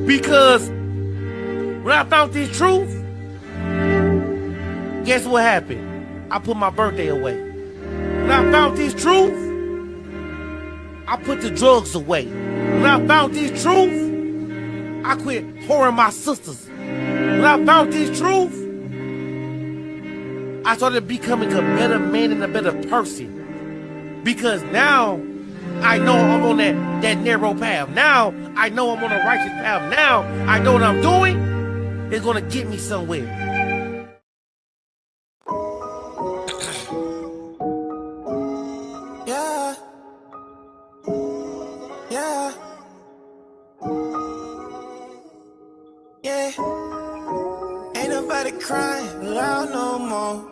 Because when I found this truth, guess what happened? I put my birthday away. When I found this truth, I put the drugs away. When I found this truth, I quit whoring my sisters. When I found this truth, I started becoming a better man and a better person. Because now I know I'm on that narrow path. Now I know I'm on a righteous path. Now I know what I'm doing is going to get me somewhere. Yeah. Yeah. Yeah. Ain't nobody crying loud no more.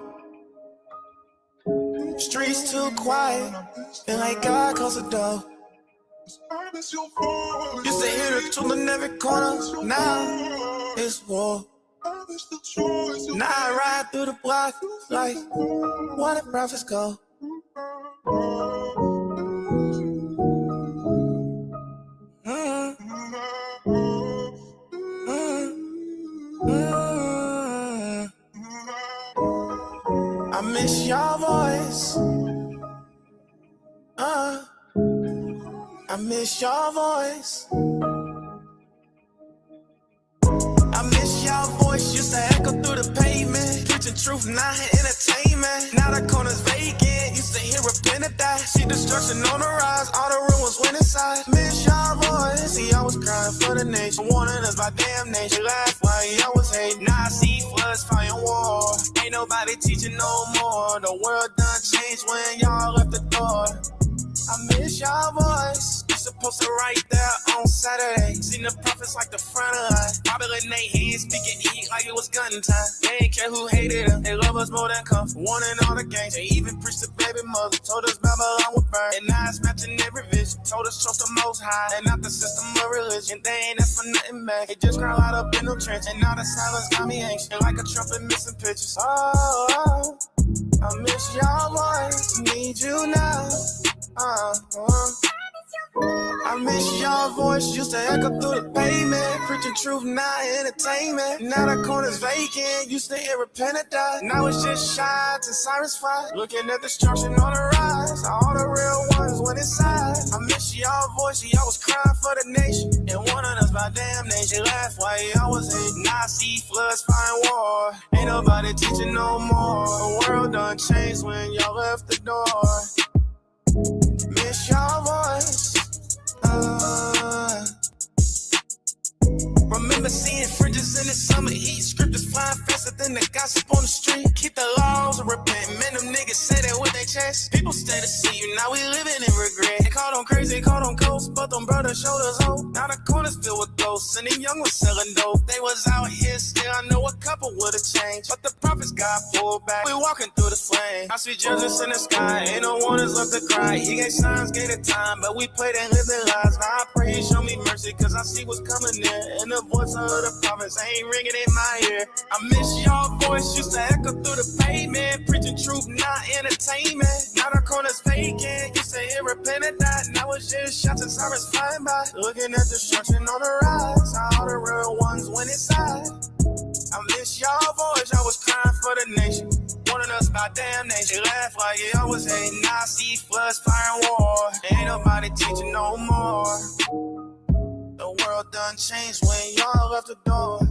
Streets too quiet. Feel like God closed the door. Used to hear the truth in every corner. Now it's war. Now I ride through the block like where the prophets go. I miss your voice. I miss your voice. I miss your voice. Used to echo through the pavement. Preaching truth, not entertainment. Now the corner's vacant. Used to hear repentant die. See destruction on the rise. All the ruins went inside. Miss your voice. See, I was crying for the nation. Warning us by damnation. Laugh while I was hating. Now I see floods, fire, war. Ain't nobody teaching no more. The world done changed when y'all left the door. I miss your voice. You supposed to write there on Saturday. Seen the prophets like the front of us. Bobbling they hands, speaking heat like it was gun time. They ain't care who hated them. They love us more than comfort. Warning all the gangs. They even preached to baby mother. Told us Babylon would burn. And now it's matching every vision. Told us trust the most high. And not the system of religion. They ain't asked for nothing back. They just crawl out up in no trench. And now the silence got me anxious. Like a trumpet missing pictures. Oh, I miss your voice. Need you now. I miss your voice, used to echo through the pavement. Preaching truth, not entertainment. Now the corner's vacant, used to hear repentant die. Now it's just shots and sirens fire. Looking at destruction on the rise. All the real ones went inside. I miss your voice, y'all was crying for the nation. And warning us by damnation. Laugh while y'all was hating. Now I see floods, fire, and war. Ain't nobody teaching no more. The world done changed when y'all left the door. Miss your voice. Remember seeing fringes in the summer heat. Scriptures flying faster than the gossip on the street. Keep the laws and repent. Man, them niggas say that with their chest. People stay to see you, now we living in regret. They called on crazy, called on ghosts, but them brothers showed us hope. Now the corners filled with ghosts, and them young was selling dope. They was out here still, I know a couple would've changed, but the prophets got pulled back. We walking through the flame. I see judges in the sky, ain't no one is left to cry. He gave signs, gave it time, but we played and lived their lives. Now I pray he show me mercy, cause I see what's coming in. And the voice of the prophets ain't ringing in my ear. I miss your voice, used to echo through the pavement. Preaching truth, not entertainment. Now the corner's vacant, used to hear repentant die. Now it's just shots and sirens flying by. Looking at destruction on the rise. All the real ones went inside. I miss your voice, I was crying for the nation. Warning us about damnation. They laugh like I was hating. Now I see floods, fire, and war. Ain't nobody teaching no more. The world done changed when y'all left the door.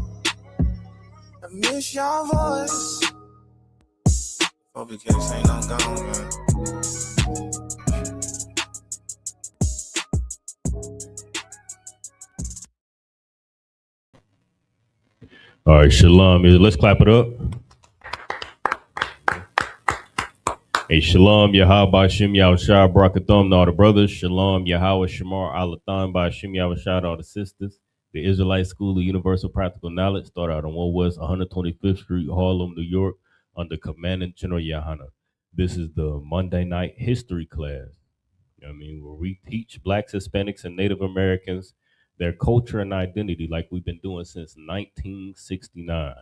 I miss your voice. Hope your case ain't no gone, man. All right, shalom. Let's clap it up. Hey, shalom, Yahweh, Shem Yahushua, Barakatham, to all the brothers. Shalom, Yahweh, Shamar, Alathan, by Shem Yahushua, to all the sisters. The Israelite School of Universal Practical Knowledge started out on 1 West 125th Street, Harlem, New York, under Commandant General Yahana. This is the Monday night history class. You know what I mean, where we teach Blacks, Hispanics, and Native Americans their culture and identity like we've been doing since 1969. You know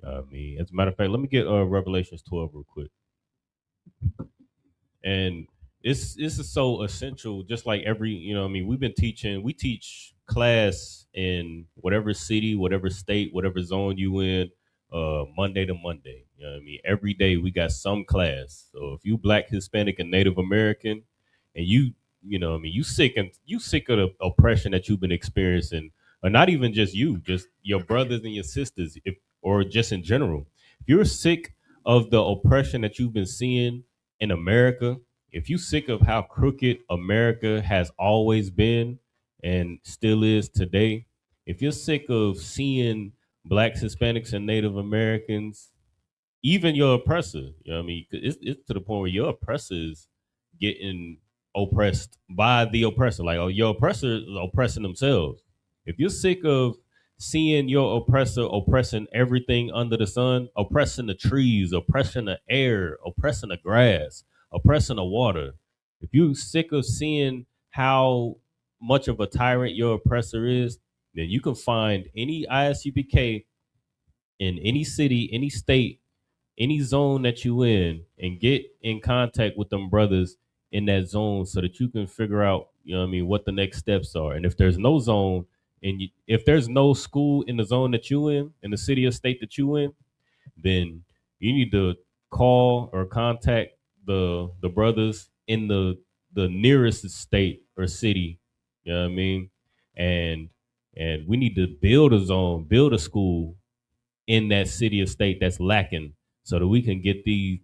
what I mean, as a matter of fact, let me get Revelations 12 real quick. And This is so essential. Just like every, I mean, we teach class in whatever city, whatever state, whatever zone you in, Monday to Monday. You know what I mean? Every day we got some class. So if you Black, Hispanic, and Native American, and you know what I mean, you sick of the oppression that you've been experiencing, or not even just you, just your brothers and your sisters, or just in general. If you're sick of the oppression that you've been seeing in America, if you sick of how crooked America has always been and still is today, if you're sick of seeing Blacks, Hispanics, and Native Americans, even your oppressor, you know what I mean? It's to the point where your oppressor is getting oppressed by the oppressor. Like, oh, your oppressor is oppressing themselves. If you're sick of seeing your oppressor oppressing everything under the sun, oppressing the trees, oppressing the air, oppressing the grass, oppressing the water, if you're sick of seeing how much of a tyrant your oppressor is, then you can find any ISUPK in any city, any state, any zone that you in, and get in contact with them brothers in that zone so that you can figure out, you know what I mean, what the next steps are. And if there's no zone, if there's no school in the zone that you in the city or state that you in, then you need to call or contact the brothers in the nearest state or city. You know what I mean? And we need to build a zone, build a school in that city or state that's lacking, so that we can get the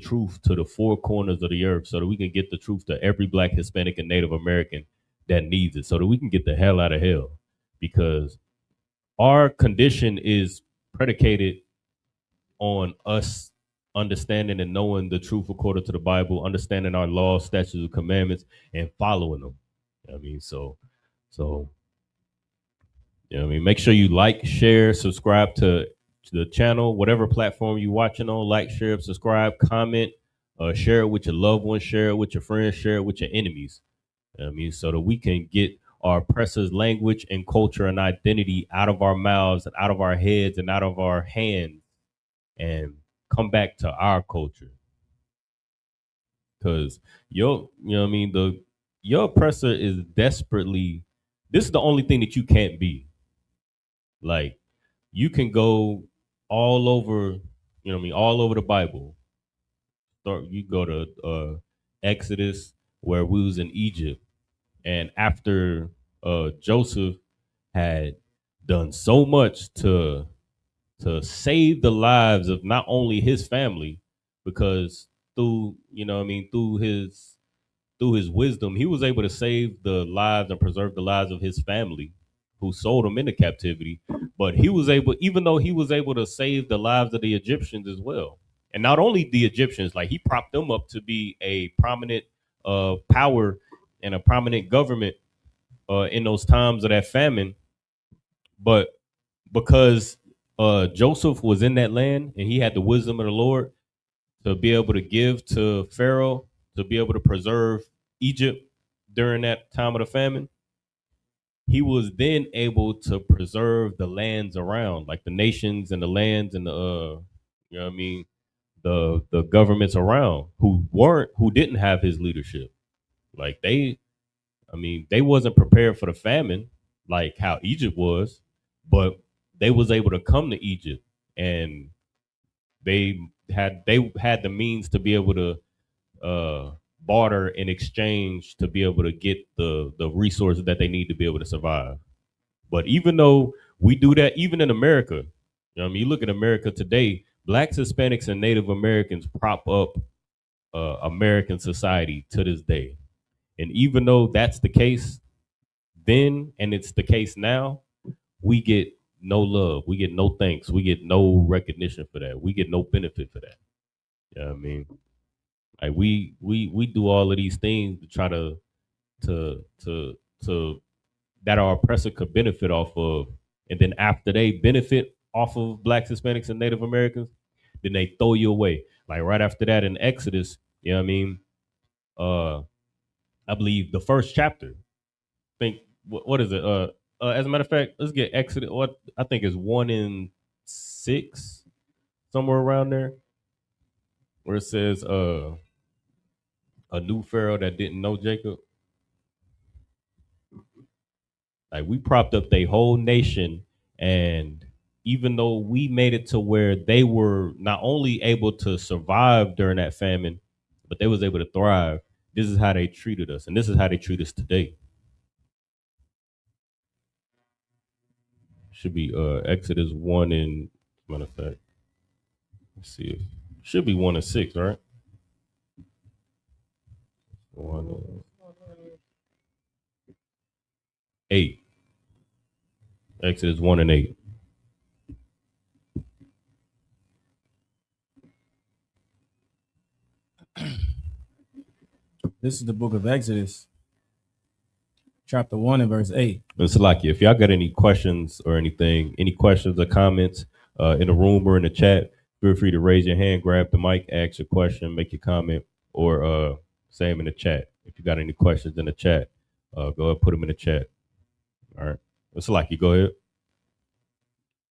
truth to the four corners of the earth, so that we can get the truth to every Black, Hispanic, and Native American that needs it, so that we can get the hell out of hell. Because our condition is predicated on us understanding and knowing the truth according to the Bible, understanding our laws, statutes, and commandments, and following them. I mean, so you know what I mean? Make sure you like, share, subscribe to the channel, whatever platform you're watching on. Like, share, subscribe, comment, share it with your loved ones, share it with your friends, share it with your enemies. You know what I mean? So that we can get our oppressors' language and culture and identity out of our mouths and out of our heads and out of our hands, and come back to our culture. Because you know what I mean, your oppressor is desperately, this is the only thing that you can't be. Like, you can go all over, you know what I mean, all over the Bible. You go to Exodus, where we was in Egypt, and after Joseph had done so much to save the lives of not only his family, because through, you know what I mean, through his wisdom, he was able to save the lives and preserve the lives of his family who sold him into captivity. But he was able, even though he was able to save the lives of the Egyptians as well. And not only the Egyptians, like, he propped them up to be a prominent power and a prominent government in those times of that famine. But because Joseph was in that land and he had the wisdom of the Lord to be able to give to Pharaoh, to be able to preserve Egypt during that time of the famine, he was then able to preserve the lands around, like the nations and the lands and the you know what I mean, the governments around who didn't have his leadership. Like, they wasn't prepared for the famine like how Egypt was, but they was able to come to Egypt, and they had the means to be able to barter in exchange to be able to get the resources that they need to be able to survive. But even though we do that, even in America, you know what I mean, you look at America today, Blacks, Hispanics, and Native Americans prop up American society to this day. And even though that's the case then, and it's the case now, we get no love, we get no thanks, we get no recognition for that, we get no benefit for that. You know what I mean? Like, we do all of these things to try to that our oppressor could benefit off of, and then after they benefit off of Blacks, Hispanics, and Native Americans, then they throw you away. Like, right after that in Exodus, you know what I mean? Uh, I believe the first chapter. Think what is it? As a matter of fact, let's get Exodus. What I think is 1 and 6, somewhere around there, where it says, a new pharaoh that didn't know Jacob. Like we propped up their whole nation, and even though we made it to where they were not only able to survive during that famine, but they was able to thrive. This is how they treated us, and this is how they treat us today. Should be Exodus 1 and matter of fact. Let's see if should be 1 and 6, right? 1 and 8. Exodus 1 and 8. This is the book of Exodus, chapter 1 and verse 8. It's like if y'all got any questions or anything, any questions or comments in the room or in the chat, feel free to raise your hand, grab the mic, ask your question, make your comment, or say them in the chat. If you got any questions in the chat, go ahead and put them in the chat. All right. It's like you go ahead.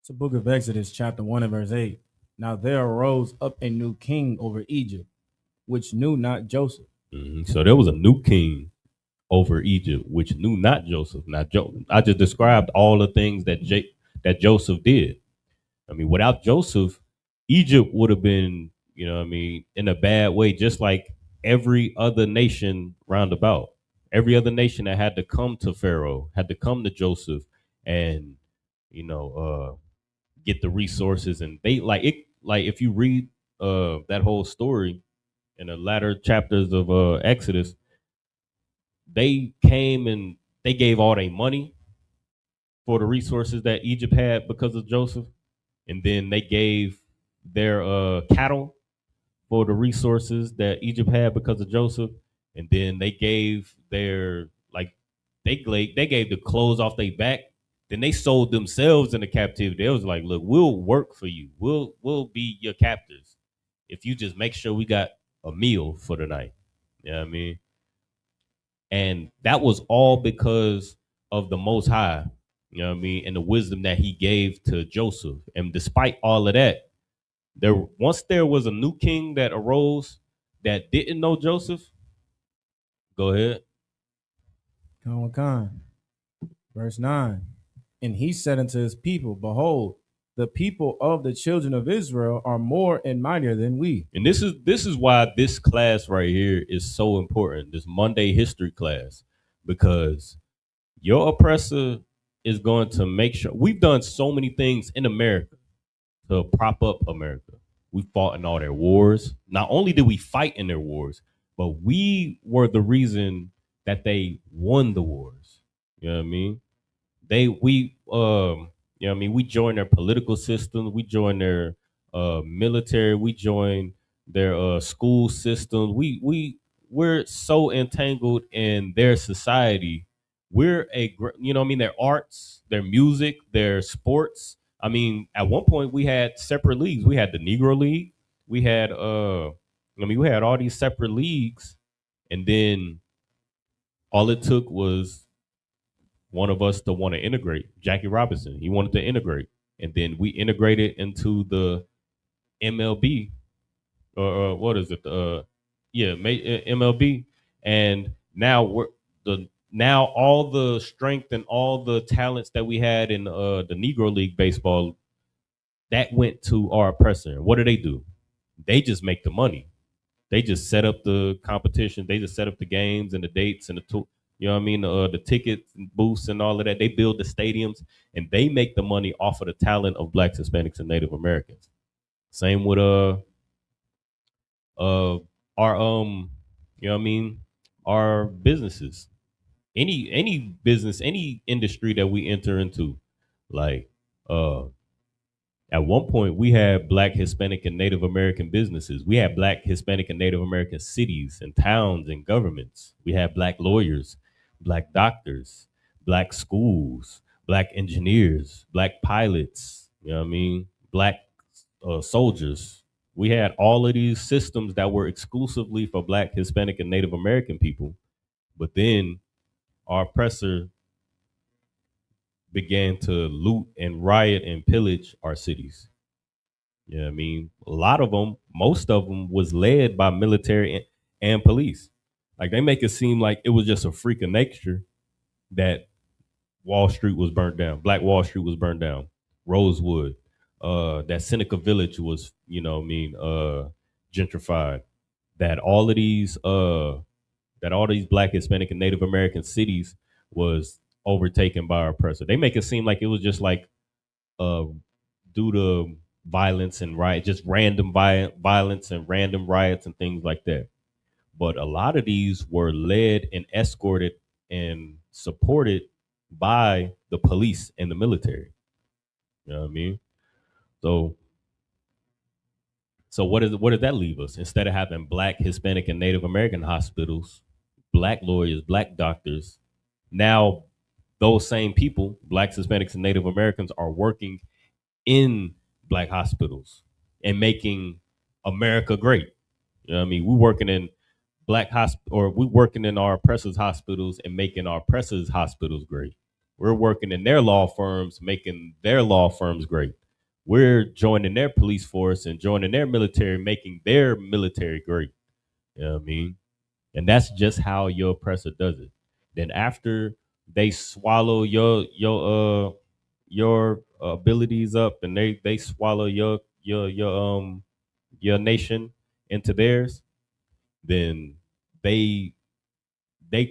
It's the book of Exodus, chapter 1 and verse 8. Now there arose up a new king over Egypt, which knew not Joseph. So there was a new king over Egypt, which knew not Joseph. Now, I just described all the things that that Joseph did. I mean, without Joseph, Egypt would have been, you know what I mean, in a bad way, just like every other nation roundabout. Every other nation that had to come to Pharaoh, had to come to Joseph and, you know, get the resources. And they like it, like if you read that whole story in the latter chapters of Exodus, they came and they gave all their money for the resources that Egypt had because of Joseph. And then they gave their cattle for the resources that Egypt had because of Joseph. And then they gave their they gave the clothes off their back. Then they sold themselves into captivity. They was like, look, we'll work for you. We'll be your captors if you just make sure we got a meal for the night. You know what I mean? And that was all because of the Most High, you know what I mean, and the wisdom that he gave to Joseph. And despite all of that, once there was a new king that arose that didn't know Joseph. Go ahead. Khan. Verse 9. And he said unto his people, behold, the people of the children of Israel are more and mightier than we. And this is why this class right here is so important, this Monday history class, because your oppressor is going to make sure. We've done so many things in America to prop up America. We fought in all their wars. Not only did we fight in their wars, but we were the reason that they won the wars. You know what I mean? We joined their political system, we joined their military, we joined their school system. We're so entangled in their society. We're their arts, their music, their sports. I mean, at one point we had separate leagues. We had the Negro League. We had we had all these separate leagues, and then all it took was one of us to want to integrate. Jackie Robinson, he wanted to integrate, and then we integrated into the MLB, or what is it? MLB, and now now all the strength and all the talents that we had in the Negro League baseball, that went to our oppressor. What do? They just make the money. They just set up the competition. They just set up the games and the dates and you know what I mean? The tickets and booths and all of that. They build the stadiums and they make the money off of the talent of Blacks, Hispanics, and Native Americans. Same with our you know what I mean? Our businesses. Any business, any industry that we enter into, like at one point, we had Black, Hispanic, and Native American businesses. We had Black, Hispanic, and Native American cities and towns and governments. We had Black lawyers, Black doctors, Black schools, Black engineers, Black pilots, you know what I mean? Black soldiers. We had all of these systems that were exclusively for Black, Hispanic, and Native American people. But then our oppressor began to loot and riot and pillage our cities. You know what I mean? A lot of them, most of them was led by military and police. Like they make it seem like it was just a freak of nature that Wall Street was burnt down. Black Wall Street was burned down. Rosewood, that Seneca Village was, gentrified. That all of these Black, Hispanic, and Native American cities was overtaken by our oppressor. They make it seem like it was just like uh, due to violence and riot, just random violence and random riots and things like that. But a lot of these were led and escorted and supported by the police and the military. You know what I mean? So what did that leave us? Instead of having Black, Hispanic, and Native American hospitals, Black lawyers, Black doctors, now those same people, Blacks, Hispanics, and Native Americans, are working in Black hospitals and making America great. You know what I mean? We're working in we working in our oppressors' hospitals and making our oppressors' hospitals great. We're working in their law firms, making their law firms great. We're joining their police force and joining their military, making their military great. You know what I mean? And that's just how your oppressor does it. Then after they swallow your abilities up, and they swallow your nation into theirs, then they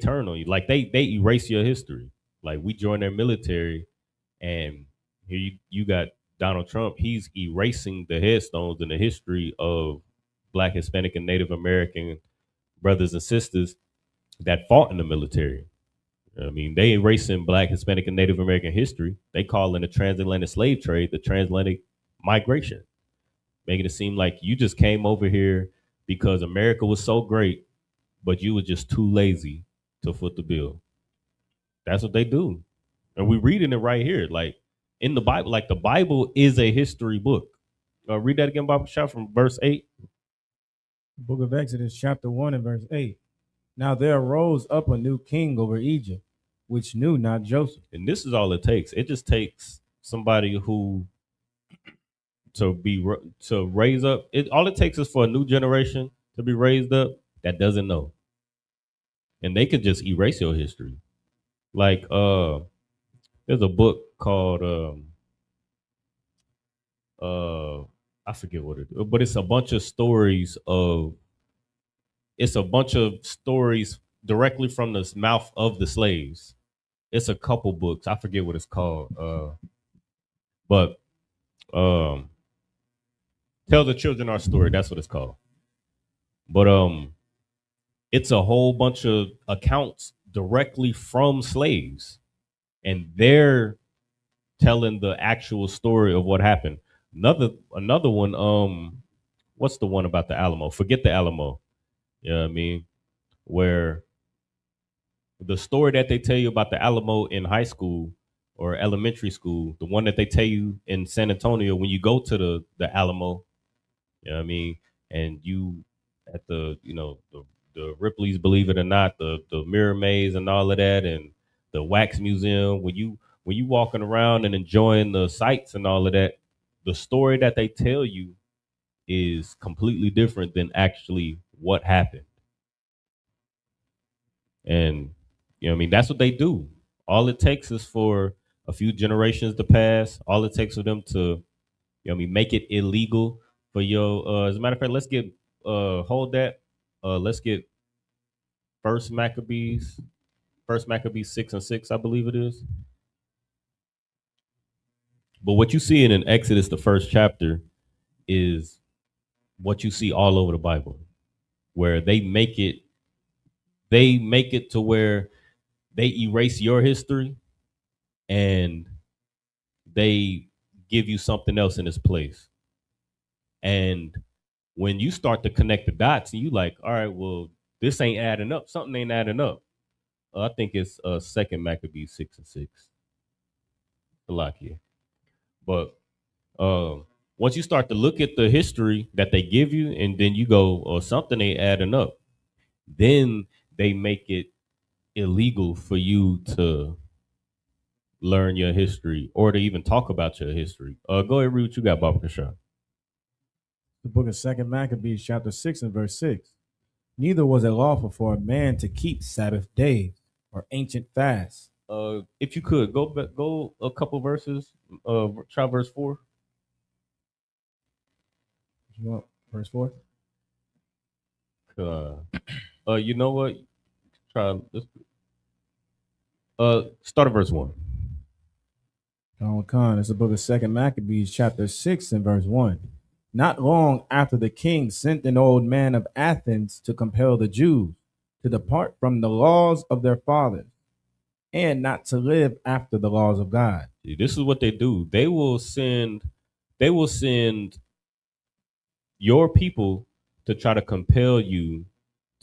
turn on you. Like they erase your history. Like we join their military, and here you got Donald Trump. He's erasing the headstones in the history of Black, Hispanic, and Native American brothers and sisters that fought in the military. I mean, they erasing Black, Hispanic, and Native American history. They call in the transatlantic slave trade the transatlantic migration, making it seem like you just came over here because America was so great, but you were just too lazy to foot the bill. That's what they do. And we're reading it right here. Like in the Bible, like the Bible is a history book. Read that again, Bible Shop, from verse 8. Book of Exodus, chapter 1 and verse 8. Now there arose up a new king over Egypt, which knew not Joseph. And this is all it takes. It just takes somebody who to raise up. All it takes is for a new generation to be raised up that doesn't know, and they could just erase your history. Like there's a book called I forget what it is, but it's a bunch of stories directly from the mouth of the slaves. It's a couple books. I forget what it's called. But Tell the Children Our Story. That's what it's called. But it's a whole bunch of accounts directly from slaves, and they're telling the actual story of what happened. Another one. What's the one about the Alamo? Forget the Alamo. You know what I mean? Where the story that they tell you about the Alamo in high school or elementary school, the one that they tell you in San Antonio when you go to the Alamo, you know what I mean? And you at the Ripley's, believe it or not, the Mirror Maze and all of that, and the Wax Museum, when you walking around and enjoying the sights and all of that, the story that they tell you is completely different than actually what happened. And you know what I mean? That's what they do. All it takes is for a few generations to pass. All it takes for them to, you know what I mean, make it illegal for your as a matter of fact, let's get hold that. Let's get First Maccabees 6:6, I believe it is. But what you see in Exodus, the first chapter, is what you see all over the Bible, where they make it to where they erase your history and they give you something else in its place. And when you start to connect the dots, and you like, all right, well, this ain't adding up. Something ain't adding up. I think it's Second Maccabees 6:6. Salakia. But once you start to look at the history that they give you, and then you go, oh, something ain't adding up, then they make it illegal for you to learn your history or to even talk about your history. Go ahead, read what you got, Baba Kashan. The book of 2 Maccabees, chapter 6 and verse 6. Neither was it lawful for a man to keep Sabbath days or ancient fasts. If you could go a couple verses. Try verse 4. You want verse 4? You know what? Try this. Start at verse 1. Khan, it's the book of Second Maccabees, chapter 6 and verse 1. Not long after the king sent an old man of Athens to compel the Jews to depart from the laws of their fathers and not to live after the laws of God. See, this is what they do. They will send your people to try to compel you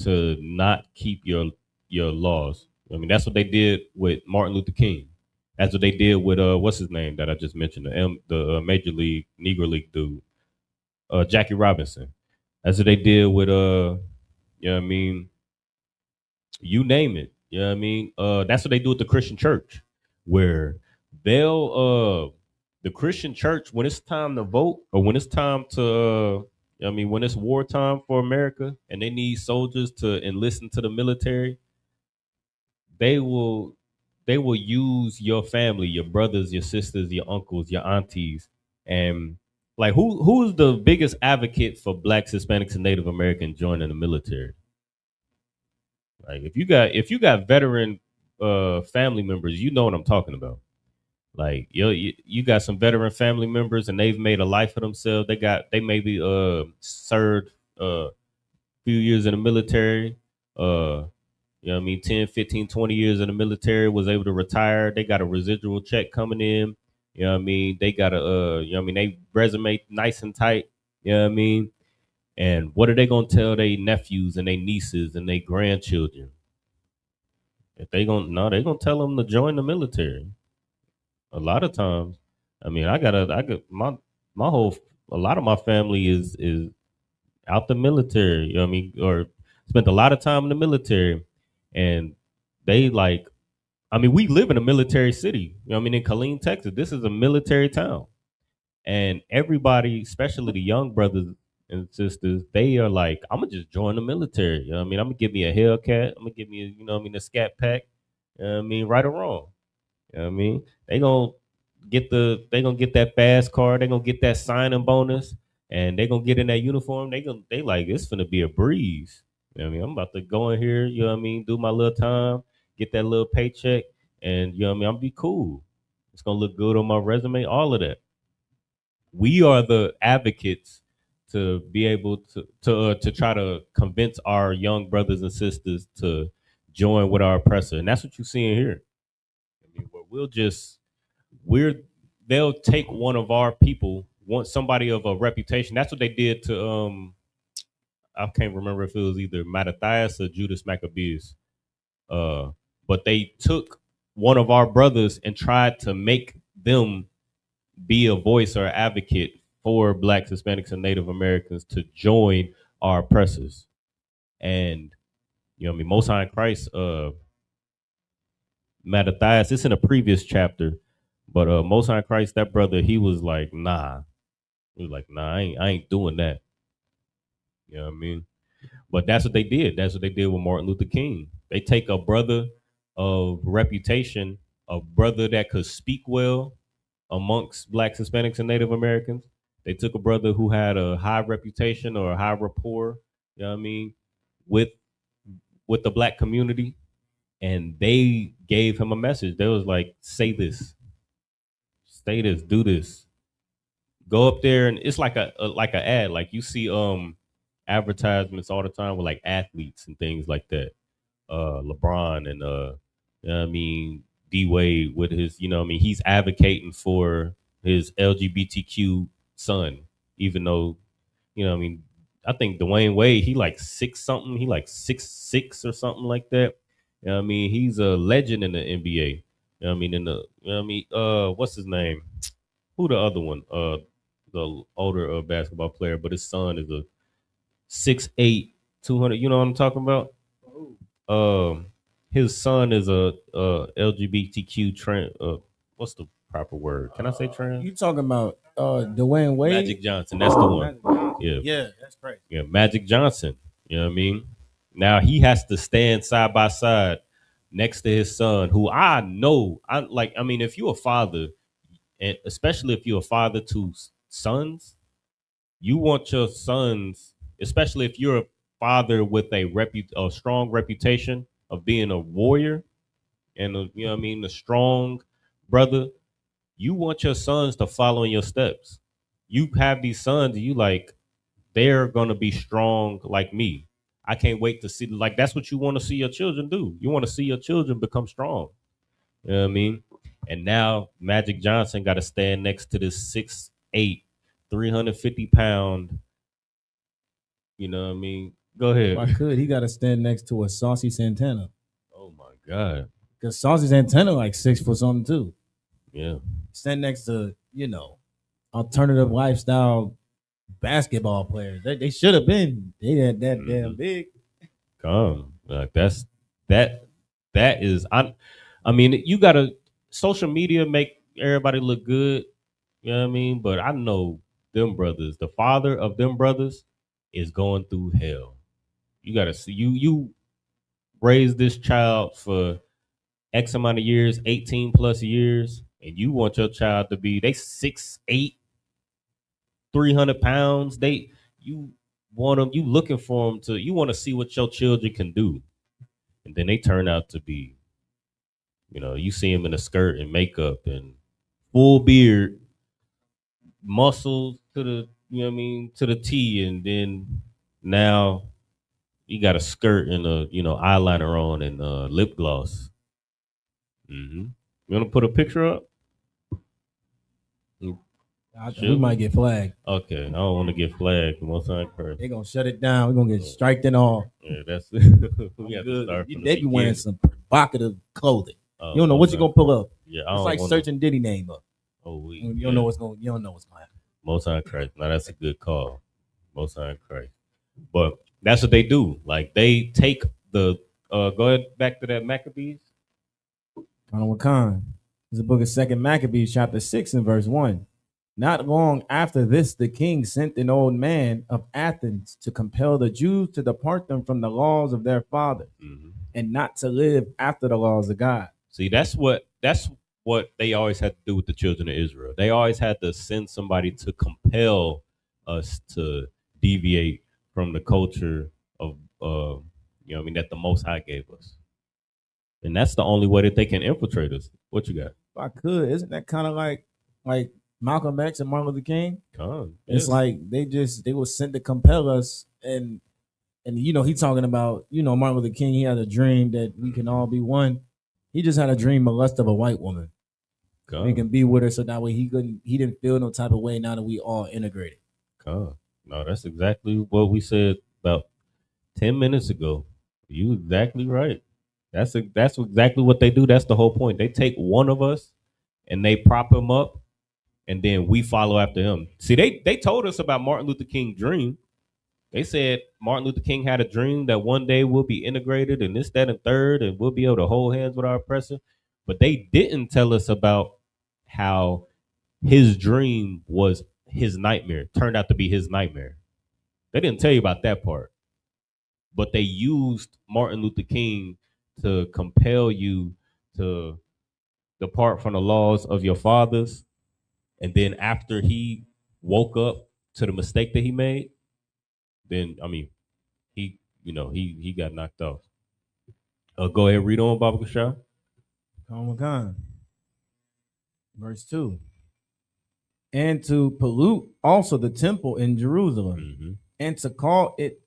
to not keep your laws. I mean, that's what they did with Martin Luther King. That's what they did with what's his name that I just mentioned, the Major League Negro League dude, Jackie Robinson. That's what they did with you know what I mean, you name it. You know what I mean? That's what they do with the Christian church, where they'll the Christian church, when it's time to vote or when it's time to when it's wartime for America and they need soldiers to enlist into the military, they will use your family, your brothers, your sisters, your uncles, your aunties, and like who's the biggest advocate for blacks, Hispanics, and Native Americans joining the military? Like if you got veteran family members, you know what I'm talking about. Like you got some veteran family members and they've made a life for themselves. They maybe served a few years in the military. You know what I mean, 10, 15, 20 years in the military, was able to retire. They got a residual check coming in. You know what I mean? They got they resume nice and tight. You know what I mean? And what are they gonna tell their nephews and their nieces and their grandchildren? If they gonna no, they gonna tell them to join the military. A lot of times, I mean, I got my whole a lot of my family is out the military. You know what I mean, or spent a lot of time in the military, and they like. I mean, we live in a military city. You know what I mean, in Killeen, Texas, this is a military town, and everybody, especially the young brothers and sisters, they are like, I'm gonna just join the military. You know what I mean? I'm gonna give me a Hellcat. I'm gonna give me, a Scat Pack. You know what I mean, right or wrong. You know what I mean? They gonna get that fast car. They gonna get that signing bonus, and they gonna get in that uniform. They like it's gonna be a breeze. You know what I mean? I'm about to go in here. You know what I mean? Do my little time, get that little paycheck, and you know what I mean? I'm be cool. It's gonna look good on my resume. All of that. We are the advocates to be able to try to convince our young brothers and sisters to join with our oppressor, and that's what you're seeing here. I mean, we're they'll take one of our people, want somebody of a reputation. That's what they did to I can't remember if it was either Mattathias or Judas Maccabeus. But they took one of our brothers and tried to make them be a voice or advocate for blacks, Hispanics, and Native Americans to join our oppressors. And Most High in Christ, Mattathias, it's in a previous chapter, but Most High in Christ, that brother, he was like, nah. He was like, nah, I ain't doing that. You know what I mean? But that's what they did. That's what they did with Martin Luther King. They take a brother of reputation, a brother that could speak well amongst blacks, Hispanics, and Native Americans. They took a brother who had a high reputation or a high rapport, you know what I mean, with the black community, and they gave him a message. They was like, say this, do this, go up there, and it's like a ad. Like you see advertisements all the time with like athletes and things like that. LeBron and you know what I mean, D Wade with his, he's advocating for his LGBTQ son, even though, I think Dwayne Wade, he like 6 something, he like 6'6" or something like that. You know what I mean? He's a legend in the NBA. You know what I mean? What's his name? Who the other one? The older basketball player, but his son is a 6'8", 200. You know what I'm talking about? His son is a LGBTQ trans. What's the proper word? Can I say trans? You talking about Dwayne Wade? Magic Johnson. That's the one. Yeah, Yeah, that's crazy. yeah, Magic Johnson. You know what I mean? Now he has to stand side by side next to his son, who I know, I mean, if you're a father, and especially if you're a father to sons, you want your sons, especially if you're a father with a strong reputation of being a warrior and you know what I mean, a strong brother, you want your sons to follow in your steps. You have these sons, and you like they're gonna be strong like me. I can't wait to see, like, that's what you want to see your children do. You want to see your children become strong. You know what I mean? And now Magic Johnson got to stand next to this 6'8", 350-pound. You know what I mean? Go If I ahead. could, he got to stand next to a Saucy Santana. Oh my God. Because Saucy Santana like 6 foot something too. Yeah. Stand next to, alternative lifestyle basketball players. They should have been. They had that damn big. Come. Like that is I mean, you gotta social media make everybody look good. You know what I mean? But I know them brothers, the father of them brothers is going through hell. You gotta see you raised this child for X amount of years, 18 plus years, and you want your child to be they 6'8", 300 pounds. You want them, you looking for them you want to see what your children can do. And then they turn out to be, you see them in a skirt and makeup and full beard, muscles to the, you know what I mean, to the T, and then now you got a skirt and a, eyeliner on and lip gloss. Mm-hmm. You want to put a picture up? We might get flagged. Okay, I don't want to get flagged. Most time first. They're gonna shut it down. We're gonna get striked and all. Yeah, that's we have to start from They be wearing some provocative clothing. You don't know most what you're gonna pull up. Yeah, It's like searching Diddy name up. Oh, You don't know what's going. You don't know what's going to happen. Most High Christ. Now that's a good call. Most High Christ. But that's what they do. Like they take the go ahead back to that Maccabees. Khan. This is the book of 2 Maccabees, chapter 6 and verse 1. Not long after this, the king sent an old man of Athens to compel the Jews to depart them from the laws of their fathers and not to live after the laws of God. See, that's what they always had to do with the children of Israel. They always had to send somebody to compel us to deviate from the culture of that the Most High gave us. And that's the only way that they can infiltrate us. What you got? If I could, isn't that kind of like Malcolm X and Martin Luther King? It's like they were sent to compel us, and he talking about Martin Luther King. He had a dream that we can all be one. He just had a dream of lust of a white woman. He can be with her, so that way he didn't feel no type of way. Now that we all integrated. No, that's exactly what we said about 10 minutes ago. You exactly right. That's exactly what they do. That's the whole point. They take one of us and they prop him up, and then we follow after him. See, they told us about Martin Luther King's dream. They said Martin Luther King had a dream that one day we'll be integrated and this, that, and third, and we'll be able to hold hands with our oppressor. But they didn't tell us about how his dream was his nightmare, turned out to be his nightmare. They didn't tell you about that part. But they used Martin Luther King to compel you to depart from the laws of your fathers. And then after he woke up to the mistake that he made, then he got knocked off. Go ahead, read on, Baba Kashah. Khan. Verse 2. And to pollute also the temple in Jerusalem, and to call it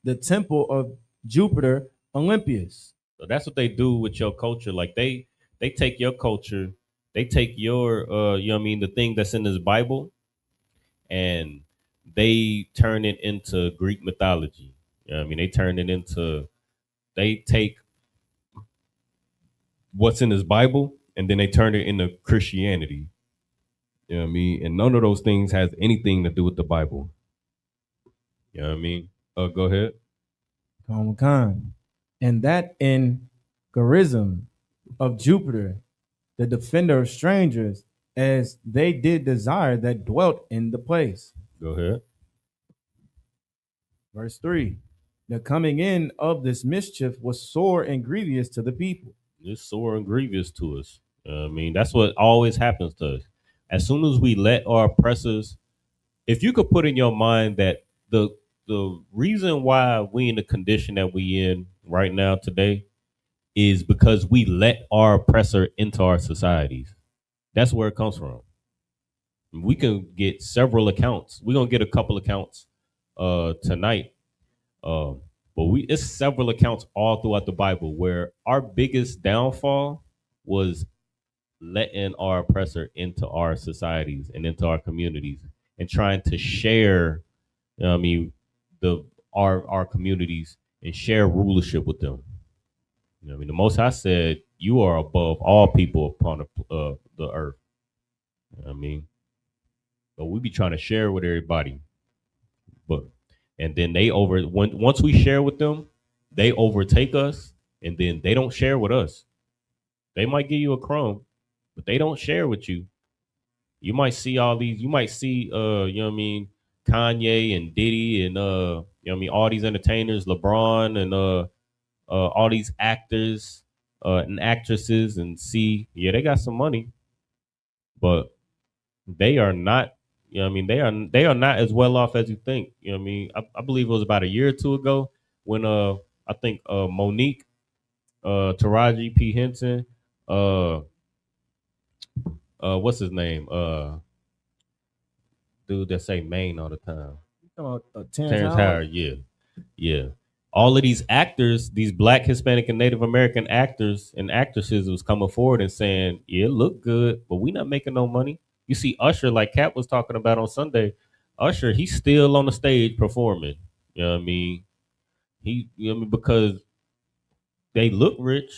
the temple of Jupiter Olympius. So that's what they do with your culture. Like they take your culture, they take your the thing that's in this Bible, and they turn it into Greek mythology. They take what's in this Bible and then they turn it into Christianity. You know what I mean? And none of those things has anything to do with the Bible. You know what I mean? Go ahead. Khan. And that in Gerizim of Jupiter, the defender of strangers, as they did desire that dwelt in the place. Go ahead. Verse 3. The coming in of this mischief was sore and grievous to the people. It's sore and grievous to us. I mean, that's what always happens to us. As soon as we let our oppressors, if you could put in your mind that the reason why we in the condition that we in right now today is because we let our oppressor into our societies. That's where it comes from. We can get several accounts. We're gonna get a couple accounts tonight. Um, but it's several accounts all throughout the Bible where our biggest downfall was letting our oppressor into our societies and into our communities and trying to share, I mean, the our communities and share rulership with them. You know, I mean, the Most High said, "You are above all people upon the earth." You know what I mean, but we be trying to share with everybody, but and then once we share with them, they overtake us, and then they don't share with us. They might give you a crumb, but they don't share with you. You might see all these. You might see, you know what I mean, Kanye and Diddy and you know what I mean, all these entertainers, LeBron and all these actors and actresses, and see, yeah, they got some money, but they are not. You know what I mean, they are not as well off as you think. You know what I mean. I believe it was about a year or two ago when I think Monique, Taraji P Henson, uh what's his name, dude that say Maine all the time. Terrence Howard, yeah. Yeah. All of these actors, these Black, Hispanic, and Native American actors and actresses was coming forward and saying, yeah, it looked good, but we not making no money. You see Usher, like Kat was talking about on Sunday, Usher, he's still on the stage performing. You know what I mean? You know what I mean? Because they look rich.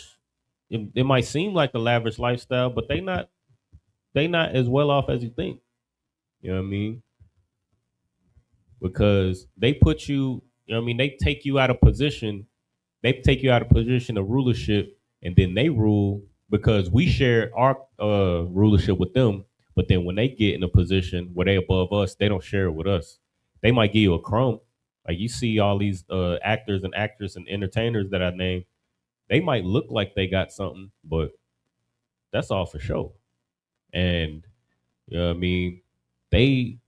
It might seem like a lavish lifestyle, but they not as well off as you think. You know what I mean? Because they put you, you know what I mean, they take you out of position. They take you out of position of rulership, and then they rule because we share our rulership with them. But then when they get in a position where they above us, they don't share it with us. They might give you a crumb. Like you see all these actors and actresses and entertainers that I named, they might look like they got something, but that's all for show. And you know what I mean? They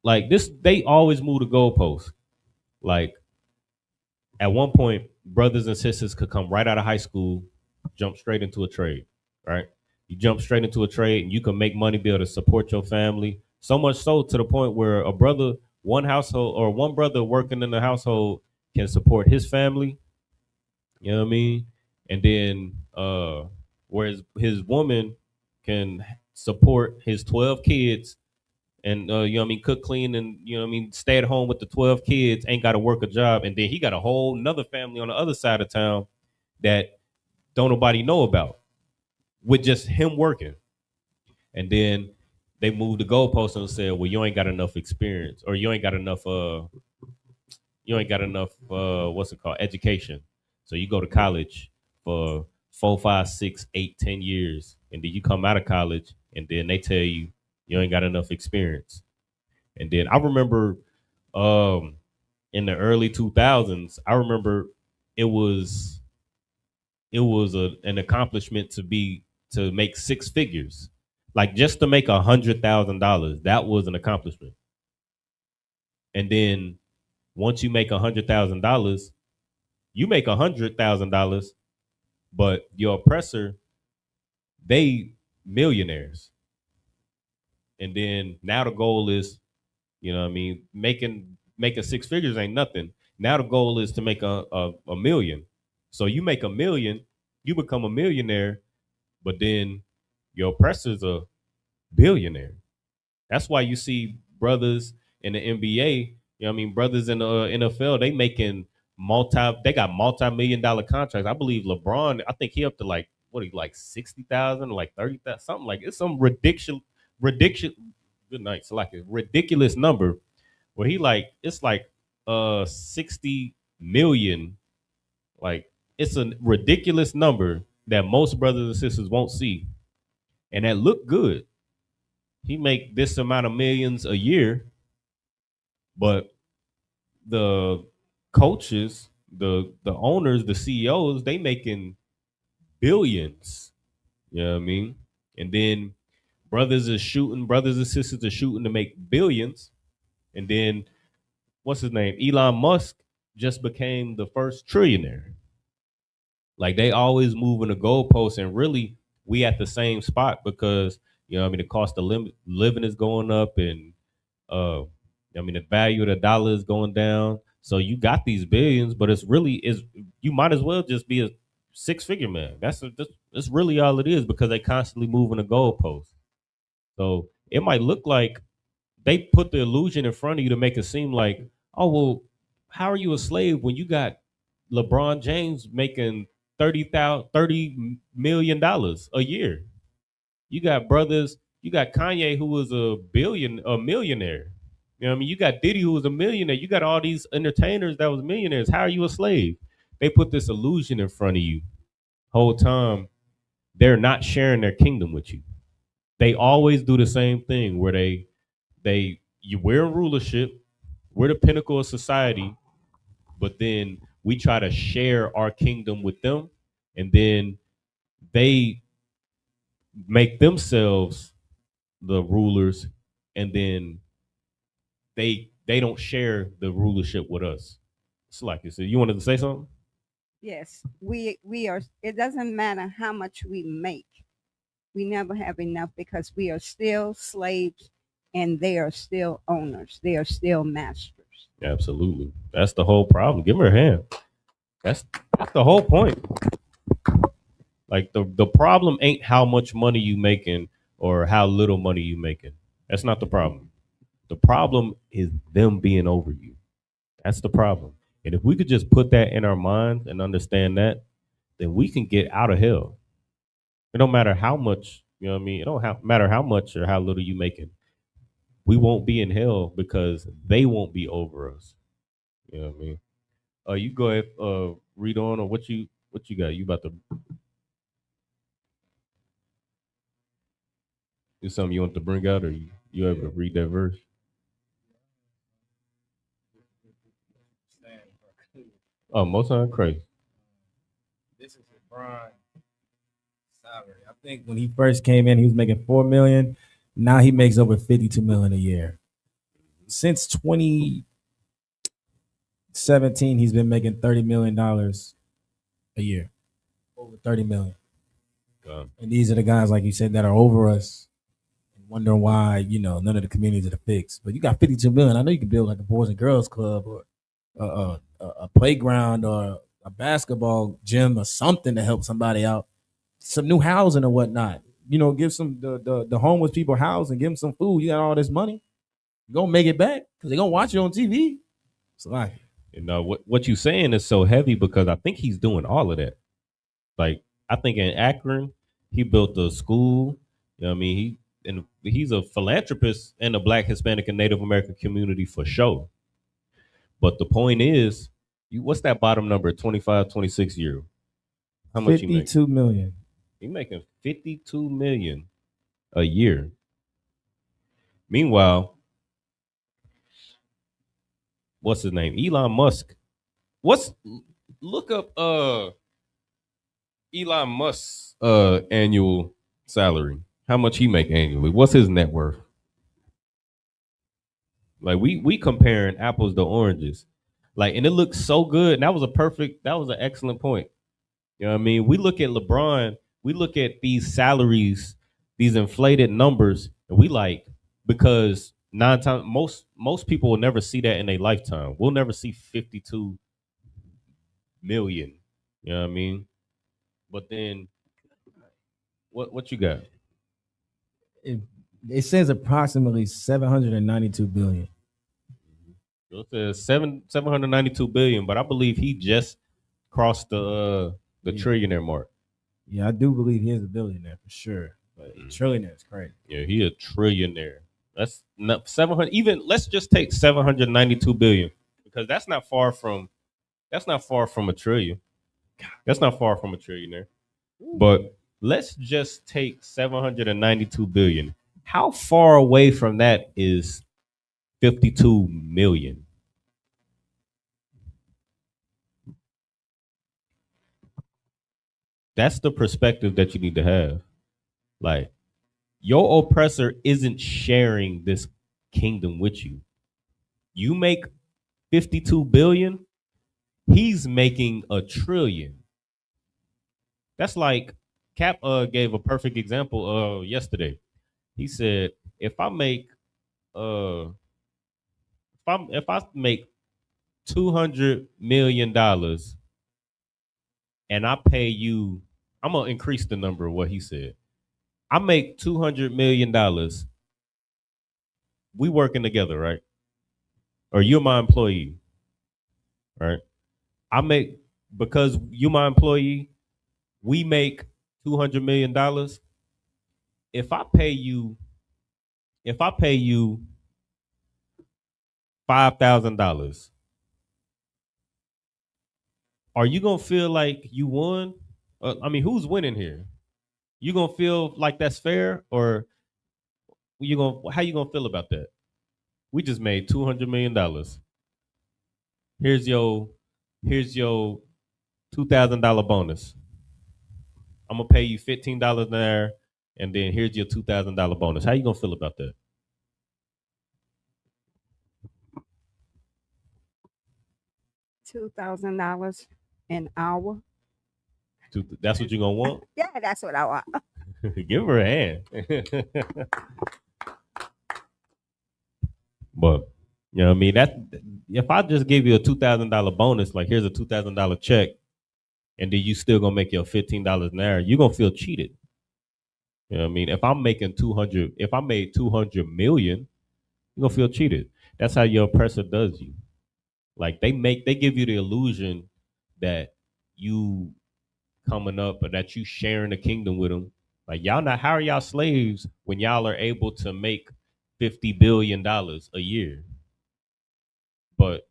like this, they always move the goalposts. Like at one point, brothers and sisters could come right out of high school, jump straight into a trade, right? You jump straight into a trade and you can make money, be able to support your family. So much so to the point where a brother, one household or one brother working in the household can support his family. You know what I mean? And then whereas his woman can support his 12 kids and you know what I mean, cook, clean, and you know what I mean, stay at home with the 12 kids, ain't got to work a job, and then he got a whole another family on the other side of town that don't nobody know about with just him working. And then they moved the goalpost and said, well, you ain't got enough experience, or you ain't got enough what's it called, education. So you go to college for 4, 5, 6, 8, 10 years, and then you come out of college, and then they tell you you ain't got enough experience. And then I remember in the early 2000s, I remember it was an accomplishment to make six figures. Like just to make $100,000, that was an accomplishment. And then once you make $100,000, you make $100,000, but your oppressor, they millionaires. And then now the goal is, you know what I mean, making six figures ain't nothing. Now the goal is to make a million. So you make $1 million, you become a millionaire, but then your oppressor's a billionaire. That's why you see brothers in the NBA, you know what I mean, brothers in the NFL, they got multi-million-dollar contracts. I believe LeBron, I think he up to like 60,000, like 30,000, something like it's some ridiculous good night. So like a ridiculous number where it's like 60 million. Like it's a ridiculous number that most brothers and sisters won't see. And that look good. He make this amount of millions a year, but the coaches the owners, the CEOs, they making billions. You know what I mean? And then brothers and sisters are shooting to make billions. And then what's his name? Elon Musk just became the first trillionaire. Like they always moving the goalposts, and really we at the same spot because the cost of living is going up, and uh, the value of the dollar is going down. So you got these billions, but is you might as well just be a six-figure man. That's really all it is because they constantly moving the goalposts. So it might look like they put the illusion in front of you to make it seem like, oh well, how are you a slave when you got LeBron James making $30 million a year? You got brothers, you got Kanye who was a millionaire. You know what I mean? You got Diddy who was a millionaire. You got all these entertainers that was millionaires. How are you a slave? They put this illusion in front of you whole time. They're not sharing their kingdom with you. They always do the same thing where we're in rulership, we're the pinnacle of society, but then we try to share our kingdom with them, and then they make themselves the rulers, and then they don't share the rulership with us. It's like you said, you wanted to say something? Yes, we are. It doesn't matter how much we make. We never have enough because we are still slaves, and they are still owners. They are still masters. Absolutely. That's the whole problem. Give her a hand. That's the whole point. Like the problem ain't how much money you making or how little money you making. That's not the problem. The problem is them being over you. That's the problem. And if we could just put that in our minds and understand that, then we can get out of hell. It don't matter how much, you know what I mean? It don't matter how much or how little you making. We won't be in hell because they won't be over us. You know what I mean? You go ahead, read on, or what you got? You about to do something you want to bring out, or you able to read that verse? Oh, most on Christ. This is LeBron salary. I think when he first came in, he was making 4 million. Now he makes over 52 million a year. Since 2017, he's been making $30 million a year. Over 30 million. And these are the guys, like you said, that are over us and wondering why, none of the communities are fixed. But you got 52 million. I know you can build like a Boys and Girls Club or a playground or a basketball gym or something to help somebody out. Some new housing or whatnot. Give some the homeless people housing, give them some food. You got all this money. You're going to make it back because they're going to watch it on TV. It's like, what you saying is so heavy because I think he's doing all of that. Like, I think in Akron, he built a school. You know what I mean? He's a philanthropist in the Black, Hispanic, and Native American community for sure. But the point is, what's that bottom number? 25, 26 year. How much 52 million. He making 52 million a year. Meanwhile, what's his name? Elon Musk. Look up Elon Musk's annual salary. How much he make annually? What's his net worth? Like we comparing apples to oranges. Like, and it looks so good. And that was an excellent point. You know what I mean? We look at LeBron, we look at these salaries, these inflated numbers, and we like, because most people will never see that in their lifetime. We'll never see 52 million. You know what I mean? But then what you got? It says approximately 792 billion. It says 792 billion, but I believe he just crossed the trillionaire mark. Yeah, I do believe he is a billionaire for sure. But trillionaire is crazy. Yeah, he a trillionaire. That's not 700. Even let's just take 792 billion because that's not far from a trillion. That's not far from a trillionaire. But let's just take 792 billion. How far away from that is 52 million? That's the perspective that you need to have. Like, your oppressor isn't sharing this kingdom with you. You make 52 billion, he's making a trillion. That's like Cap gave a perfect example yesterday. He said, if I make if I make $200 million and I pay you, I'm gonna increase the number of what he said. I make $200 million. We working together, right? Or you're my employee, right? I make because you my employee, we make $200 million. If I pay you, if I pay you $5,000, are you gonna feel like you won? I mean, who's winning here? You gonna feel like that's fair, or you gonna how you gonna feel about that? We just made $200 million. Here's your $2,000 bonus. I'm gonna pay you $15 an hour, and then here's your $2,000 bonus. How you gonna feel about that? $2,000 an hour. That's what you gonna want? Yeah, that's what I want. Give her a hand. But you know what I mean? That if I just give you a $2,000 bonus, like here's a $2,000 check, and then you still gonna make your $15 an hour, you're gonna feel cheated. You know what I mean? If I'm making 200, if I made 200 million, you're gonna feel cheated. That's how your oppressor does you. Like they give you the illusion that you coming up or that you sharing the kingdom with them. Like y'all not, how are y'all slaves when y'all are able to make $50 billion a year? But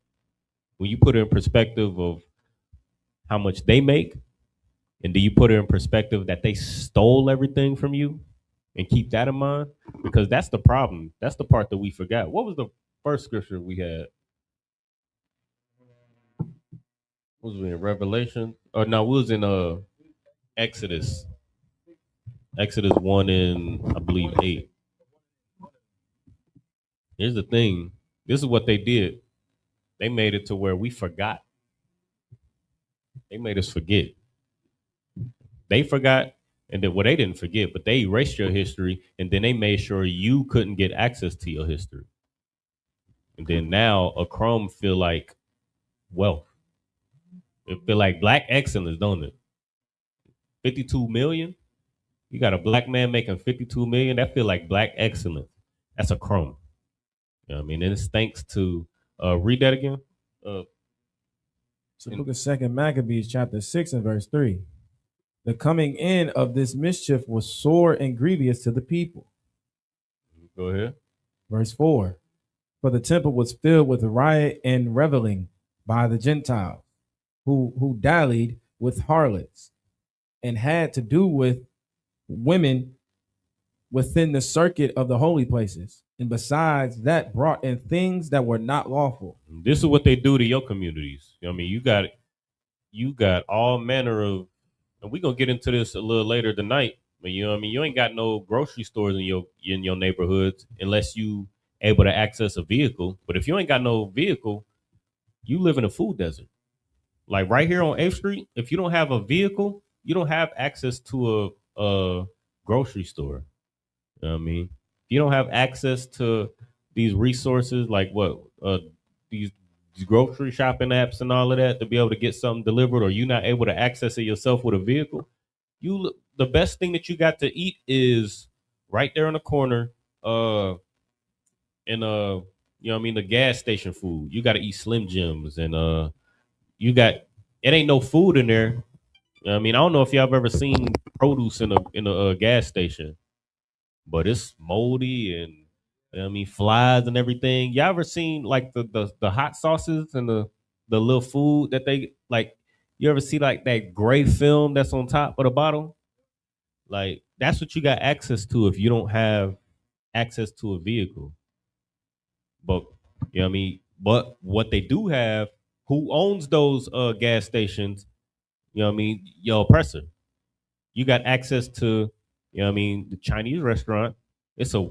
when you put it in perspective of how much they make, and do you put it in perspective that they stole everything from you, and keep that in mind, because that's the problem. That's the part that we forgot. What was the first scripture we had? Was we in Revelation? Or no, we was in Exodus. Exodus 1 and I believe 8. Here's the thing. This is what they did. They made it to where we forgot. They made us forget. They forgot, and then well, they didn't forget, but they erased your history, and then they made sure you couldn't get access to your history. And then now a crumb feel like wealth. It feel like black excellence, don't it? 52 million. You got a black man making 52 million. That feel like black excellence. That's a crumb. You know what I mean? And it's thanks to read that again. So book of Second Maccabees, chapter 6 and verse 3. The coming in of this mischief was sore and grievous to the people. Go ahead. Verse 4. For the temple was filled with riot and reveling by the Gentiles, who dallied with harlots and had to do with women within the circuit of the holy places, and besides that brought in things that were not lawful. This is what they do to your communities. You know what I mean, you got all manner of, and we're gonna get into this a little later tonight. But you know what I mean, you ain't got no grocery stores in your neighborhoods unless you able to access a vehicle. But if you ain't got no vehicle, you live in a food desert. Like right here on 8th Street, if you don't have a vehicle, you don't have access to a grocery store. You know what I mean? If you don't have access to these resources, like what these grocery shopping apps and all of that, to be able to get something delivered, or you're not able to access it yourself with a vehicle, the best thing that you got to eat is right there in the corner, in you know what I mean, the gas station food. You got to eat Slim Jims, and you got, it ain't no food in there. You know what I mean, I don't know if y'all have ever seen produce in a gas station, but it's moldy and you know what I mean, flies and everything. Y'all ever seen like the hot sauces and the little food that they like? You ever see like that gray film that's on top of the bottle? Like that's what you got access to if you don't have access to a vehicle. But you know what I mean? But what they do have, who owns those gas stations, you know what I mean, your oppressor. You got access to, you know what I mean, the Chinese restaurant. It's a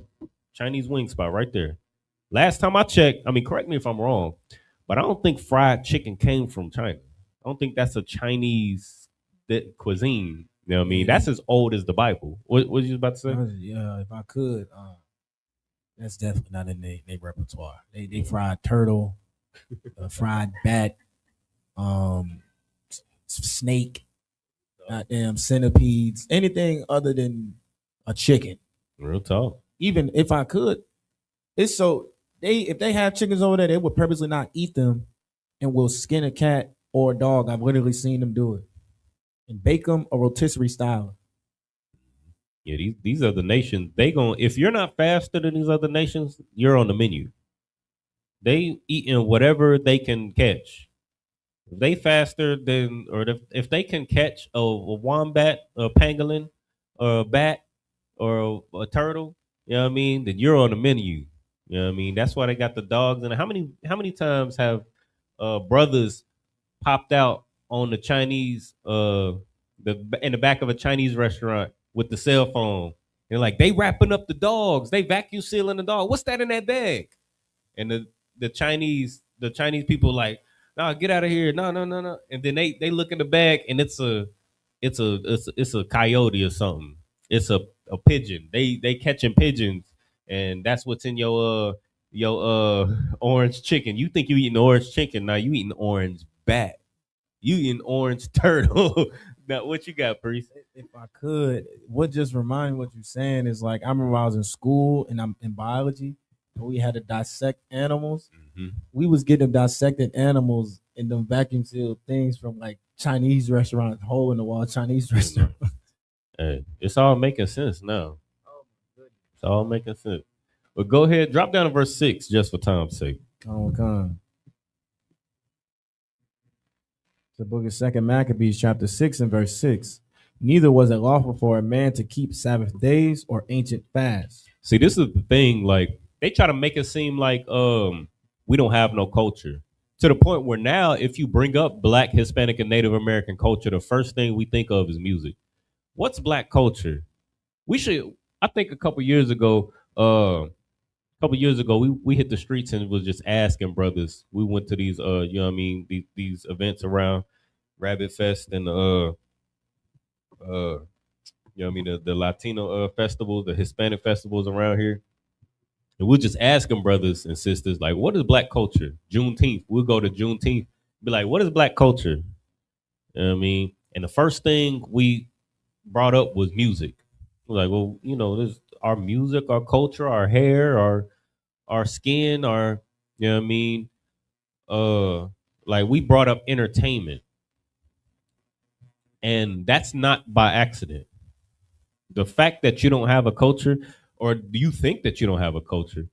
Chinese wing spot right there. Last time I checked, I mean, correct me if I'm wrong, but I don't think fried chicken came from China. I don't think that's a Chinese cuisine. You know what I mean? Yeah. That's as old as the Bible. What you about to say? Yeah, if I could, that's definitely not in their repertoire. They fried turtle, fried bat, snake, goddamn centipedes, anything other than a chicken. Real talk. Even if I could, it's so if they have chickens over there, they would purposely not eat them and will skin a cat or a dog. I've literally seen them do it and bake them a rotisserie style. Yeah, these other nations, they gon' if you're not faster than these other nations, you're on the menu. They eating whatever they can catch. If they faster than, or if they can catch a wombat, a pangolin, or a bat, or a turtle, you know what I mean, then you're on the menu. You know what I mean? That's why they got the dogs. And how many times have brothers popped out on the Chinese in the back of a Chinese restaurant with the cell phone? They're like, they wrapping up the dogs, they vacuum sealing the dog. What's that in that bag? And the Chinese people like, nah, get out of here. No, no, no, no. And then they look in the bag and it's a coyote or something. It's a pigeon. They catching pigeons, and that's what's in your orange chicken. You think you eating orange chicken? Now you eating orange bat. You eating orange turtle. Now what you got, Priest? If I could, what just remind what you're saying is like I remember I was in school and I'm in biology and we had to dissect animals. Mm-hmm. We was getting dissected animals in them vacuum sealed things from like Chinese restaurants, hole in the wall Chinese restaurant. Hey, it's all making sense now. It's all making sense. But go ahead, drop down to verse 6 just for time's sake. Come. The book of Second Maccabees, chapter 6 and verse 6. Neither was it lawful for a man to keep Sabbath days or ancient fasts. See, this is the thing. Like they try to make it seem like we don't have no culture, to the point where now, if you bring up Black, Hispanic, and Native American culture, the first thing we think of is music. What's Black culture? We should. I think a couple years ago, we hit the streets and was just asking brothers. We went to these, you know what I mean, these events around Rabbit Fest and you know what I mean, the Latino festivals, the Hispanic festivals around here. And we'll just ask them, brothers and sisters, like, what is Black culture? Juneteenth. We'll go to Juneteenth, be like, what is Black culture? You know what I mean? And the first thing we brought up was music. We're like, well, you know, this our music, our culture, our hair, our skin, our, you know what I mean? Like we brought up entertainment. And that's not by accident. The fact that you don't have a culture, or do you think that you don't have a culture,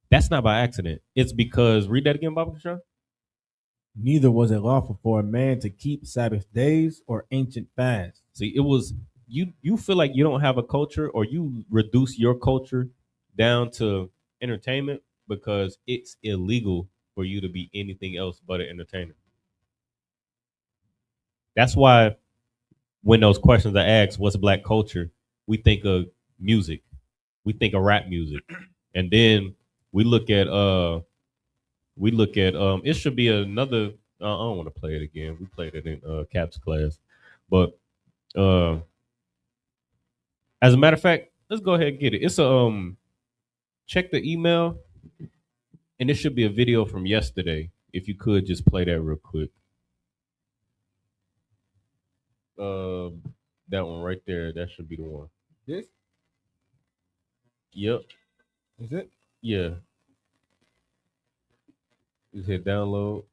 that's not by accident. It's because, read that again, Baba Kashan. Neither was it lawful for a man to keep Sabbath days or ancient fasts. See, it was you feel like you don't have a culture, or you reduce your culture down to entertainment because it's illegal for you to be anything else but an entertainer. That's why when those questions are asked, what's Black culture? We think of music. We think of rap music. And then we look at it should be another I don't want to play it again. We played it in Cap's class. But as a matter of fact, let's go ahead and get it. It's a check the email, and it should be a video from yesterday. If you could just play that real quick. That one right there, that should be the one. This? Yep. Is it? Yeah. Just hit download.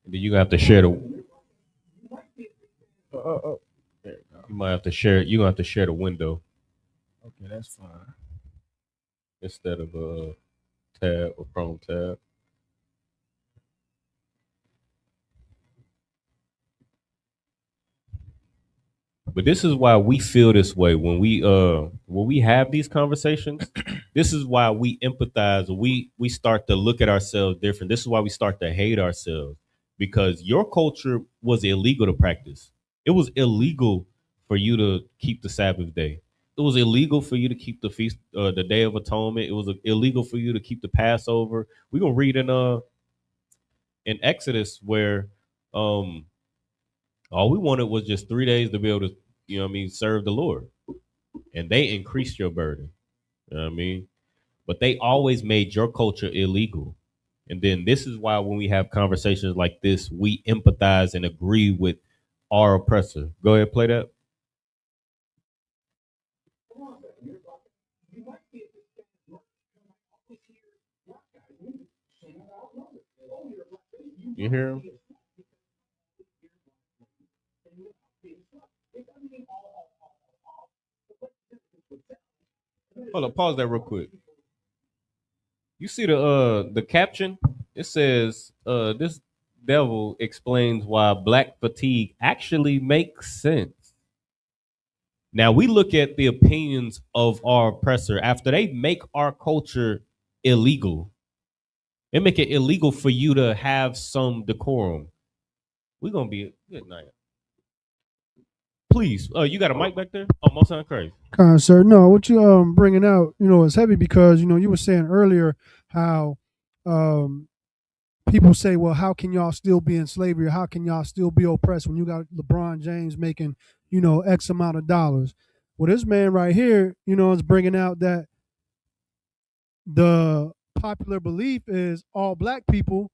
And then you have to share the. There you go. You might have to share. You're gonna have to share the window Okay, that's fine. instead of a tab or Chrome tab. But this is why we feel this way when we have these conversations. This is why we empathize. We start to look at ourselves different. This is why we start to hate ourselves, because your culture was illegal to practice. It was illegal for you to keep the Sabbath day. It was illegal for you to keep the feast, the Day of Atonement. It was illegal for you to keep the Passover. We're gonna read in Exodus where um all we wanted was just 3 days to be able to, serve the Lord, and they increased your burden. You know what I mean? But they always made your culture illegal. And then this is why when we have conversations like this, we empathize and agree with our oppressor. Go ahead, play that. You hear him? Hold up, pause that real quick. You see the caption? It says this devil explains why black fatigue actually makes sense. Now we look at the opinions of our oppressor after they make our culture illegal. They make it illegal for you to have some decorum. We're gonna be good night. Please, you got a mic back there? Oh, most sound crazy. Sir, no, what you bringing out, is heavy because you were saying earlier how people say, well, how can y'all still be in slavery? Or how can y'all still be oppressed when you got LeBron James making X amount of dollars? Well, this man right here, is bringing out that the popular belief is all black people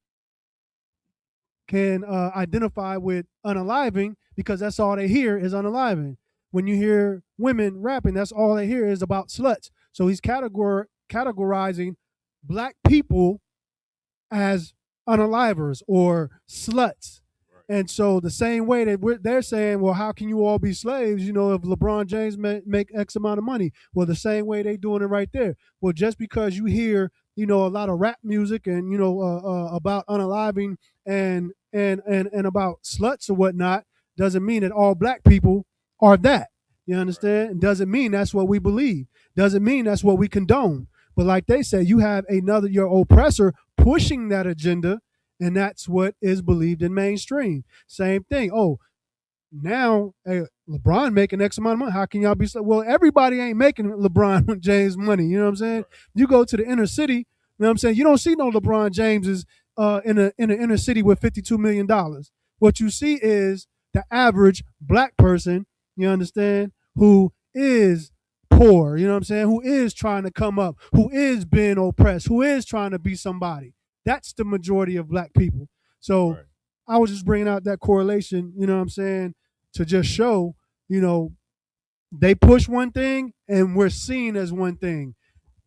can identify with unaliving because that's all they hear is unaliving. When you hear women rapping, that's all they hear is about sluts. So he's categorizing black people as unalivers or sluts. And so the same way that they're saying, well, how can you all be slaves, if LeBron James make X amount of money? Well, the same way they doing it right there. Well, just because you hear, a lot of rap music and, about unaliving and about sluts or whatnot, doesn't mean that all black people are that. You understand? It doesn't mean that's what we believe. Doesn't mean that's what we condone. But like they say, you have your oppressor pushing that agenda, and that's what is believed in mainstream. Same thing. Oh, now LeBron making X amount of money. How can y'all be so? Well, everybody ain't making LeBron James money. You know what I'm saying? You go to the inner city. You know what I'm saying? You don't see no LeBron Jameses in the inner city with $52 million. What you see is the average black person, you understand, who is poor, you know what I'm saying, who is trying to come up, who is being oppressed, who is trying to be somebody. That's the majority of black people. So right. I was just bringing out that correlation, you know what I'm saying, to just show, they push one thing and we're seen as one thing.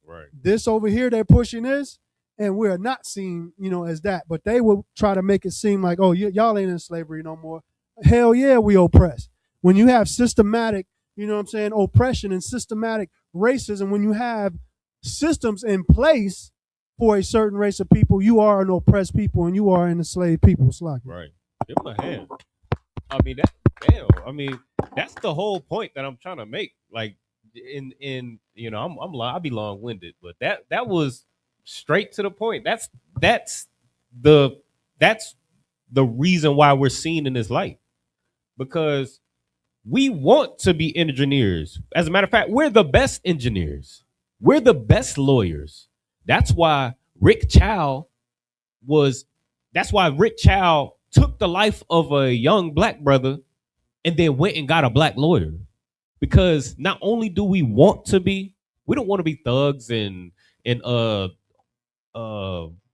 Right. This over here, they're pushing this and we're not seen, as that. But they will try to make it seem like, oh, y'all ain't in slavery no more. Hell yeah, we oppressed. When you have systematic, oppression and systematic racism, when you have systems in place for a certain race of people, you are an oppressed people and you are an enslaved people. It's like right. Give him a hand. I mean, that's the whole point that I'm trying to make. Like, I'll be long winded, but that was straight to the point. That's the reason why we're seen in this light, because we want to be engineers. As a matter of fact, we're the best engineers. We're the best lawyers. That's why Rick Chow took the life of a young black brother and then went and got a black lawyer. Because not only do we want to be, we don't want to be thugs and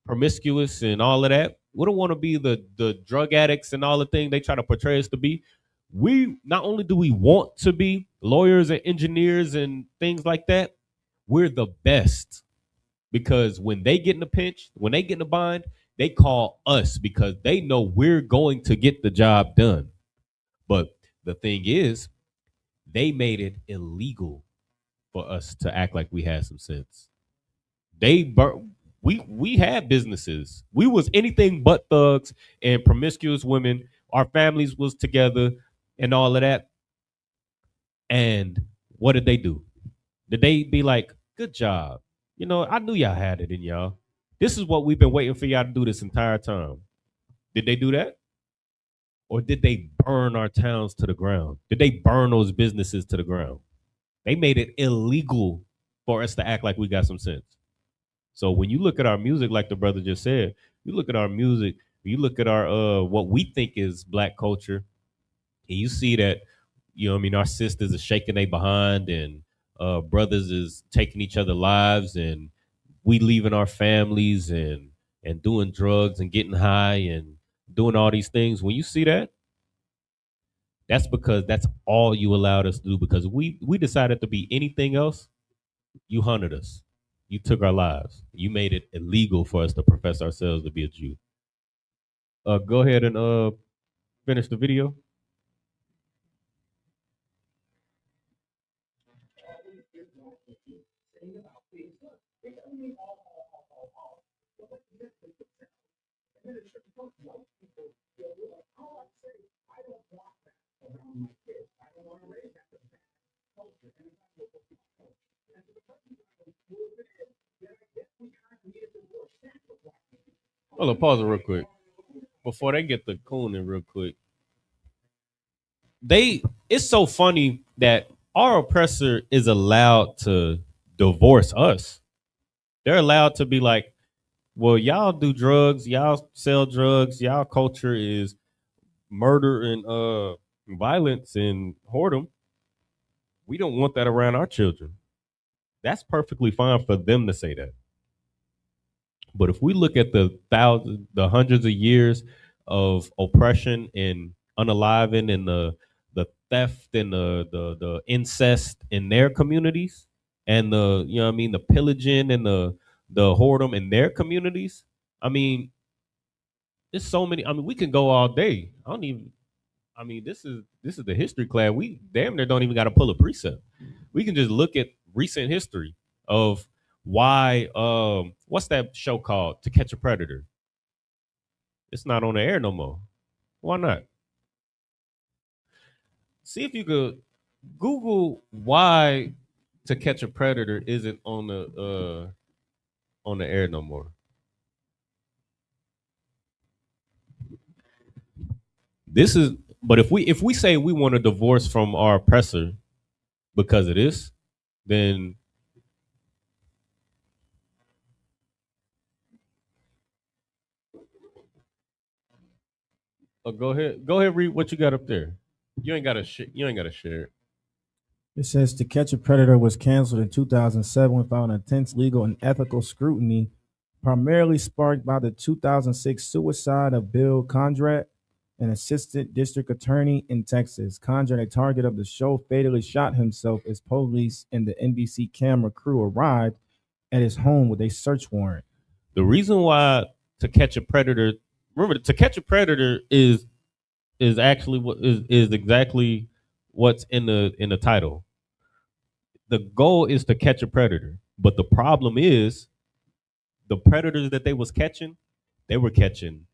promiscuous and all of that. We don't want to be the drug addicts and all the things they try to portray us to be. We not only do we want to be lawyers and engineers and things like that, we're the best. Because when they get in a pinch, when they get in a bind, they call us because they know we're going to get the job done. But the thing is, they made it illegal for us to act like we had some sense. We had businesses. We was anything but thugs and promiscuous women. Our families was together and all of that. And what did they do? Did they be like, good job? I knew y'all had it in y'all. This is what we've been waiting for y'all to do this entire time. Did they do that? Or did they burn our towns to the ground? Did they burn those businesses to the ground? They made it illegal for us to act like we got some sense. So when you look at our music, like the brother just said, you look at our music, you look at our what we think is black culture, and you see that, you know what I mean, our sisters are shaking their behind, and brothers is taking each other lives, and we leaving our families and doing drugs and getting high and doing all these things. When you see that, that's because that's all you allowed us to do. Because we decided to be anything else, you hunted us. You took our lives. You made it illegal for us to profess ourselves to be a Jew. Go ahead and finish the video. Hold on, pause it real quick. Before they get the cooning real quick. It's so funny that our oppressor is allowed to divorce us. They're allowed to be like, well, y'all do drugs, y'all sell drugs, y'all culture is murder and violence and whoredom. We don't want that around our children. That's perfectly fine for them to say that. But if we look at the hundreds of years of oppression and unaliving and the theft and the incest in their communities, and the, you know what I mean, the pillaging and the whoredom in their communities, I mean, there's so many. I mean, we can go all day. I don't even. I mean, this is the history class. We damn near don't even got to pull a precept. We can just look at recent history of why. What's that show called? To Catch a Predator. It's not on the air no more. Why not? See if you could Google why To Catch a Predator isn't on the air no more. This is, but if we say we want a divorce from our oppressor because of this, then go ahead, read what you got up there. You ain't got to share it. It says To Catch a Predator was canceled in 2007 without intense legal and ethical scrutiny, primarily sparked by the 2006 suicide of Bill Condrat, an assistant district attorney in Texas. Condrat, a target of the show, fatally shot himself as police and the NBC camera crew arrived at his home with a search warrant. The reason why To Catch a Predator, remember, To Catch a Predator is actually what is exactly what's in the title. The goal is to catch a predator, but the problem is the predators that they was catching, they were catching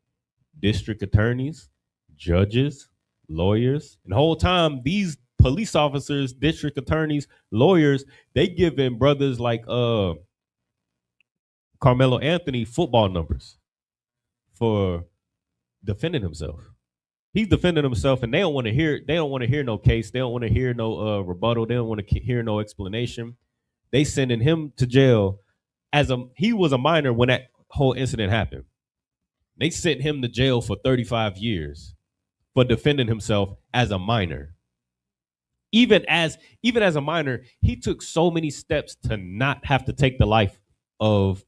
district attorneys, judges, lawyers, and the whole time these police officers, district attorneys, lawyers, they giving brothers like Carmelo Anthony football numbers for defending himself. He's defending himself, and they don't want to hear. They don't want to hear no case. They don't want to hear no rebuttal. They don't want to hear no explanation. They sending him to jail he was a minor when that whole incident happened. They sent him to jail for 35 years for defending himself as a minor. Even as a minor, he took so many steps to not have to take the life of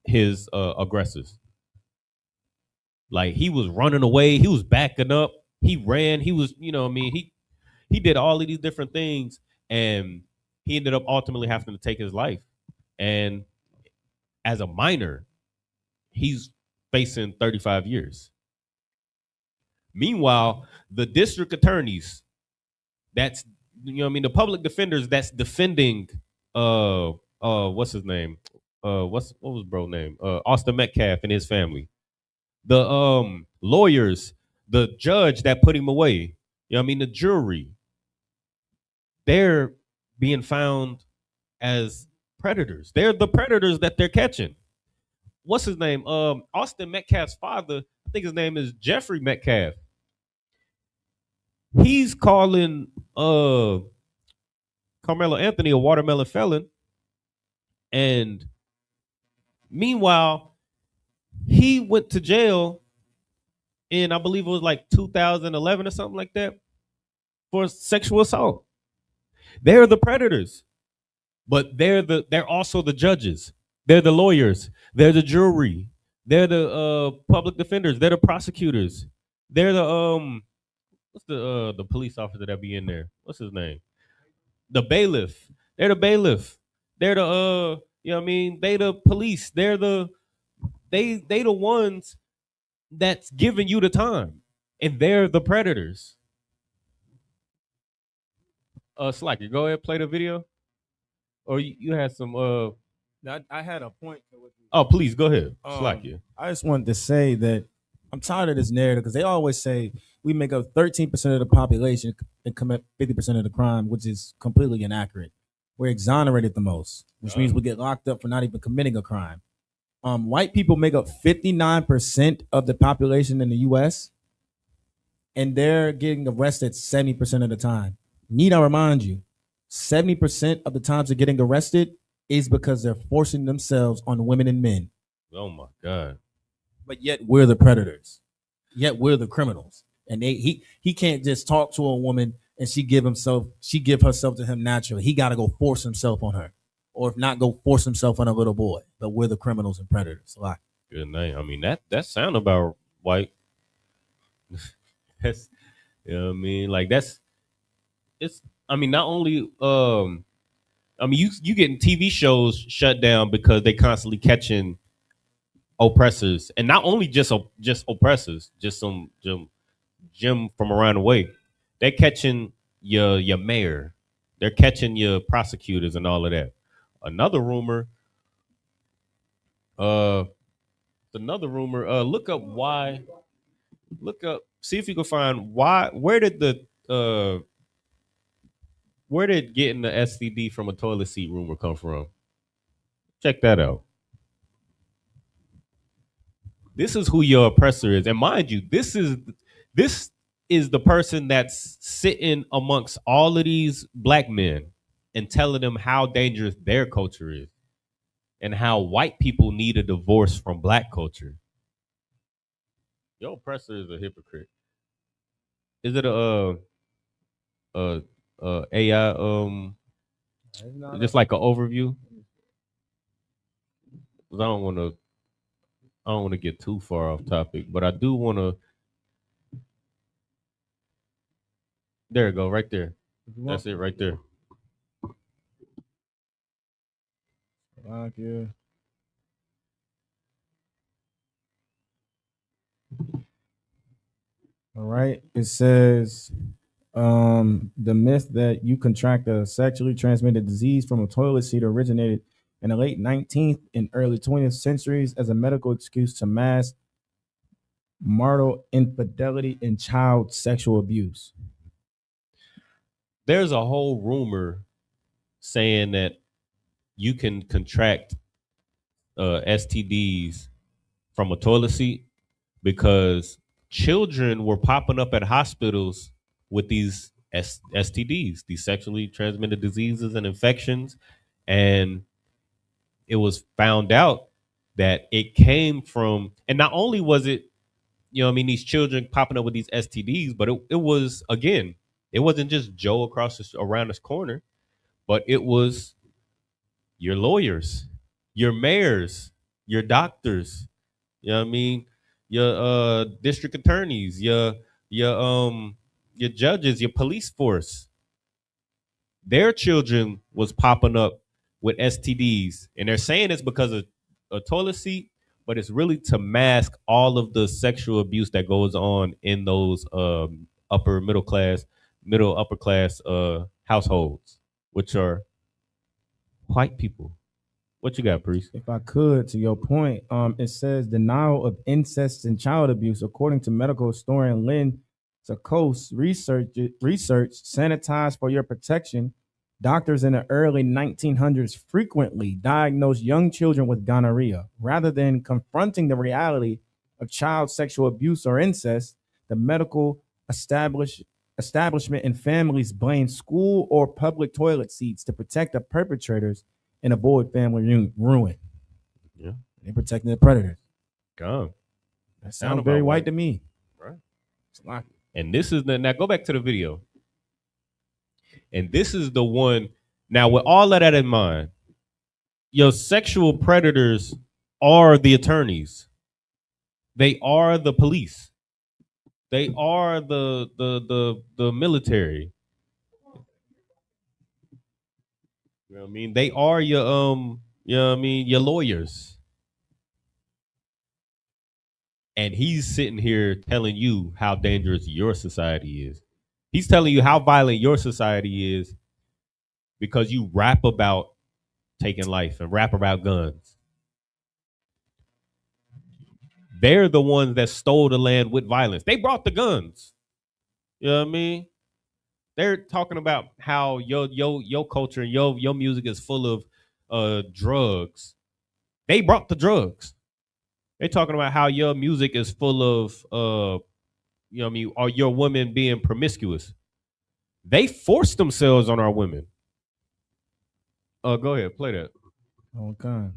his aggressors. Like, he was running away, he was backing up, he ran, he was, you know what I mean, he did all of these different things, and he ended up ultimately having to take his life. And as a minor, he's facing 35 years. Meanwhile, the district attorneys, that's, you know what I mean, the public defenders that's defending what's his name? What was bro name? Austin Metcalf and his family. The lawyers, the judge that put him away, you know what I mean, the jury, they're being found as predators. They're the predators that they're catching. What's his name? Austin Metcalf's father, I I think his name is Jeffrey Metcalf. He's calling Carmelo Anthony a watermelon felon, and meanwhile, he went to jail in, I believe it was like 2011 or something like that, for sexual assault. They're the predators, but they're also the judges. They're the lawyers. They're the jury. They're the public defenders. They're the prosecutors. They're the what's the police officer that be in there? What's his name? The bailiff. They're the bailiff. They're the you know what I mean? They the police. They're they the ones that's giving you the time, and they're the predators. Slacker, go ahead, play the video, or you had some I had a point to what you. Oh, please go ahead, Slacker. I just wanted to say that I'm tired of this narrative because they always say we make up 13% of the population and commit 50% of the crime, which is completely inaccurate. We're exonerated the most, which means we get locked up for not even committing a crime. White people make up 59% of the population in the U.S., and they're getting arrested 70% of the time. Need I remind you, 70% of the times they're getting arrested is because they're forcing themselves on women and men. Oh my God. But yet we're the predators. Yet we're the criminals. And he can't just talk to a woman and she give herself to him naturally. He gotta go force himself on her. Or if not, go force himself on a little boy. But we're the criminals and predators. A lot. Good name. I mean that sound about white. That's you know what I mean? Like it's I mean not only I mean you getting TV shows shut down because they constantly catching oppressors, and not only just oppressors, just some Jim from around the way. They're catching your mayor, they're catching your prosecutors and all of that. Another rumor, look up, see if you can find where did getting the STD from a toilet seat rumor come from? Check that out. This is who your oppressor is. And mind you, this is the person that's sitting amongst all of these black men and telling them how dangerous their culture is and how white people need a divorce from black culture. Your oppressor is a hypocrite. Is it a AI just like an overview? 'Cause I don't want to get too far off topic, but I do want to. There you go, right there. That's it, right there. Thank you. All right. It says the myth that you contract a sexually transmitted disease from a toilet seat originated in the late 19th and early 20th centuries as a medical excuse to mask marital infidelity and child sexual abuse. There's a whole rumor saying that you can contract STDs from a toilet seat because children were popping up at hospitals with these STDs, these sexually transmitted diseases and infections. And it was found out that it came from, and not only was it, you know what I mean, these children popping up with these STDs, but it was, again, it wasn't just Joe around this corner, but it was your lawyers, your mayors, your doctors, you know what I mean, your district attorneys, your judges, your police force. Their children was popping up with STDs, and they're saying it's because of a toilet seat, but it's really to mask all of the sexual abuse that goes on in those upper upper class households, which are white people. What you got, Priest? If I could, to your point, it says denial of incest and child abuse, according to medical historian Lynn Sakos, research sanitized for your protection. Doctors in the early 1900s frequently diagnosed young children with gonorrhea rather than confronting the reality of child sexual abuse or incest, the medical establishment and families blame school or public toilet seats to protect the perpetrators and avoid family ruin. Yeah. They're protecting the predators. Gone. That Sound sounds very about white white. to me. Right. It's like And this is the now go back to the video. And this is the one. Now, with all of that in mind, your sexual predators are the attorneys. They are the police. They are the military. You know what I mean? They are your you know what I mean, your lawyers. And he's sitting here telling you how dangerous your society is. He's telling you how violent your society is because you rap about taking life and rap about guns. They're the ones that stole the land with violence. They brought the guns. You know what I mean? They're talking about how your culture and your music is full of drugs. They brought the drugs. They're talking about how your music is full of you know what I mean, or your women being promiscuous. They forced themselves on our women. Go ahead, play that. okay.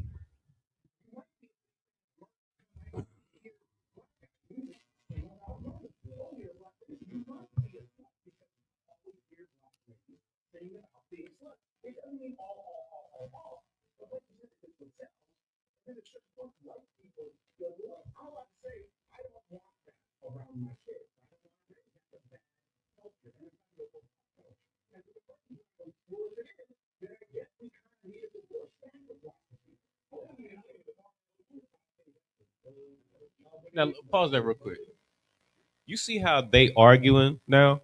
Now pause that real quick. You see how they arguing now?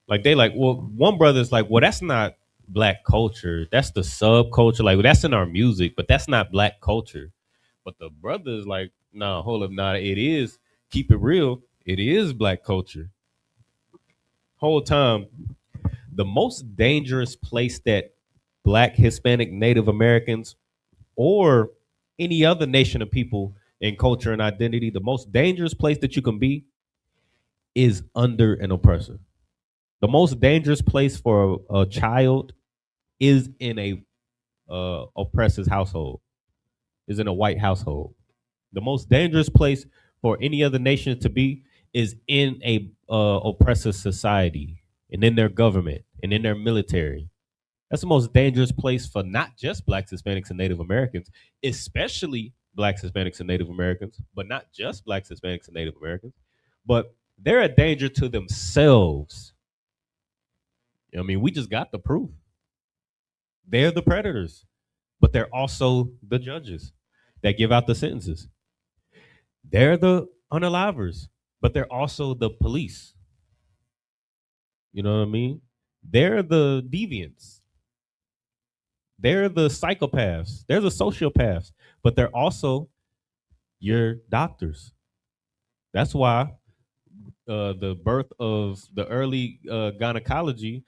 Like they like, well, one brother's like, well, that's not black culture. That's the subculture. Like that's in our music, but that's not black culture. But the brother's like, nah, hold up, nah, it is. Keep it real. It is black culture. Whole time, the most dangerous place that black, Hispanic, Native Americans, or any other nation of people in culture and identity, the most dangerous place that you can be is under an oppressor. The most dangerous place for a child is in a oppressor's household, is in a white household. The most dangerous place for any other nation to be is in a oppressive society and in their government and in their military. That's the most dangerous place for not just blacks, Hispanics, and Native Americans, especially blacks, Hispanics, and Native Americans, but not just blacks, Hispanics, and Native Americans, but they're a danger to themselves. I mean, we just got the proof. They're the predators, but they're also the judges that give out the sentences. They're the unalivers, but they're also the police. You know what I mean? They're the deviants. They're the psychopaths. They're the sociopaths, but they're also your doctors. That's why the birth of the early gynecology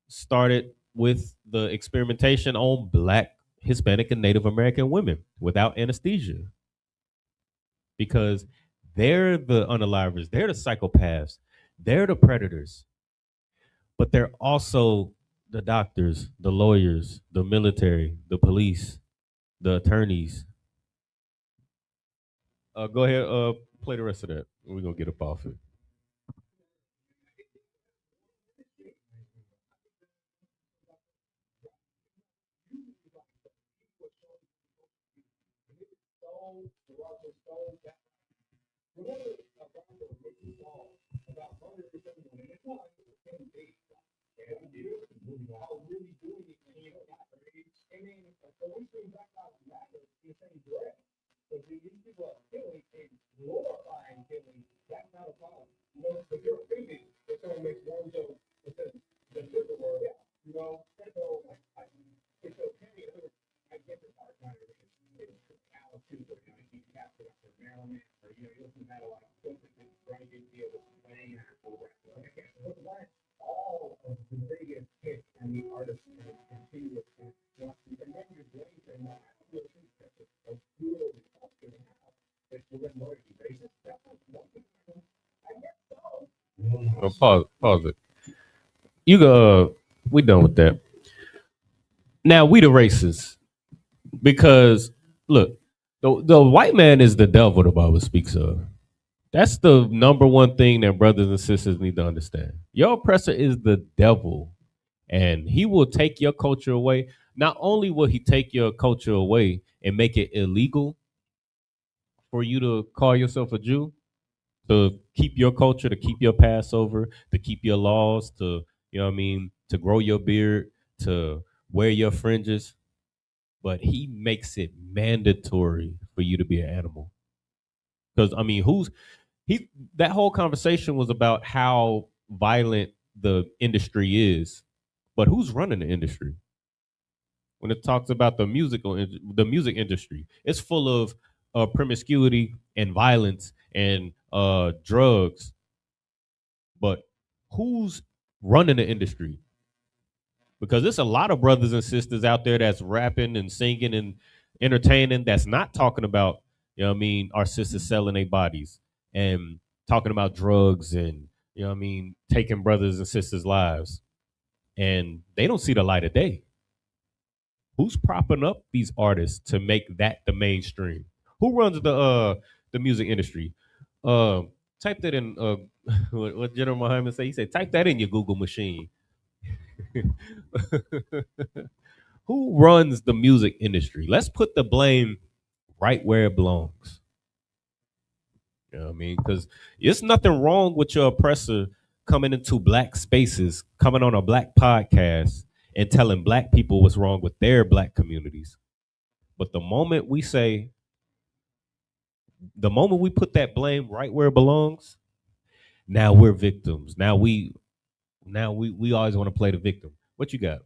started with the experimentation on black, Hispanic, and Native American women without anesthesia because they're the unalivers, they're the psychopaths, they're the predators, but they're also the doctors, the lawyers, the military, the police, the attorneys. Go ahead, play the rest of that. We're gonna get up off it. Pause it. You go. We done with that. Now we the racists because look, the white man is the devil the Bible speaks of. That's the number one thing that brothers and sisters need to understand. Your oppressor is the devil, and he will take your culture away. Not only will he take your culture away and make it illegal for you to call yourself a Jew, to keep your culture, to keep your Passover, to keep your laws, to, you know what I mean, to grow your beard, to wear your fringes, but he makes it mandatory for you to be an animal. Because I mean, that whole conversation was about how violent the industry is, but who's running the industry? When it talks about the music industry, it's full of promiscuity and violence and drugs. But who's running the industry? Because there's a lot of brothers and sisters out there that's rapping and singing and entertaining that's not talking about, you know what I mean, our sisters selling their bodies and talking about drugs and, you know what I mean, taking brothers and sisters' lives. And they don't see the light of day. Who's propping up these artists to make that the mainstream? Who runs the music industry? Type that in what General Muhammad say. He said, type that in your Google machine. Who runs the music industry? Let's put the blame right where it belongs. You know what I mean? Because there's nothing wrong with your oppressor coming into black spaces, coming on a black podcast and telling black people what's wrong with their black communities. But the moment we put that blame right where it belongs, now we're victims. Now we always want to play the victim. What you got?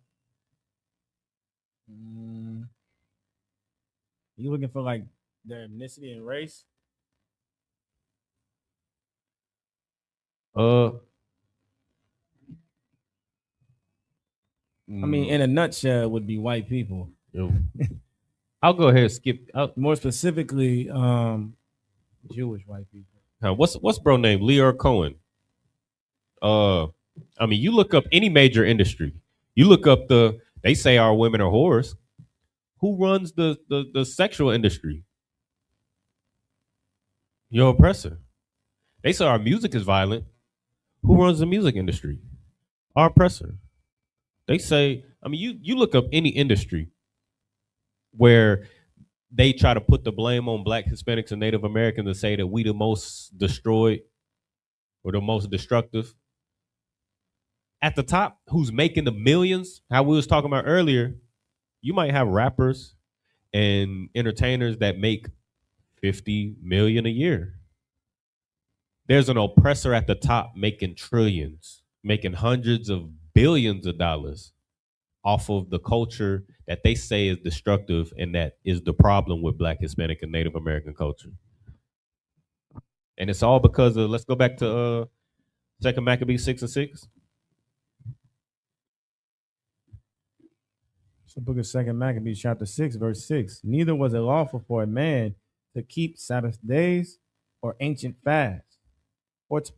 You looking for like their ethnicity and race? I mean, in a nutshell, it would be white people. I'll go ahead and skip. More specifically, Jewish white people. What's bro name? Leor Cohen. I mean, you look up any major industry. You look up they say our women are whores. Who runs the sexual industry? Your oppressor. They say our music is violent. Who runs the music industry? Our oppressor. They say, I mean, you look up any industry where they try to put the blame on Black, Hispanics, and Native Americans and say that we the most destroyed or the most destructive. At the top, who's making the millions, how we was talking about earlier, you might have rappers and entertainers that make 50 million a year. There's an oppressor at the top making trillions, making hundreds of billions of dollars off of the culture that they say is destructive and that is the problem with Black, Hispanic, and Native American culture. And it's all because of, let's go back to 2 Maccabees 6:6. The book of 2 Maccabees, chapter 6, verse 6. Neither was it lawful for a man to keep Sabbath days or ancient fasts, or to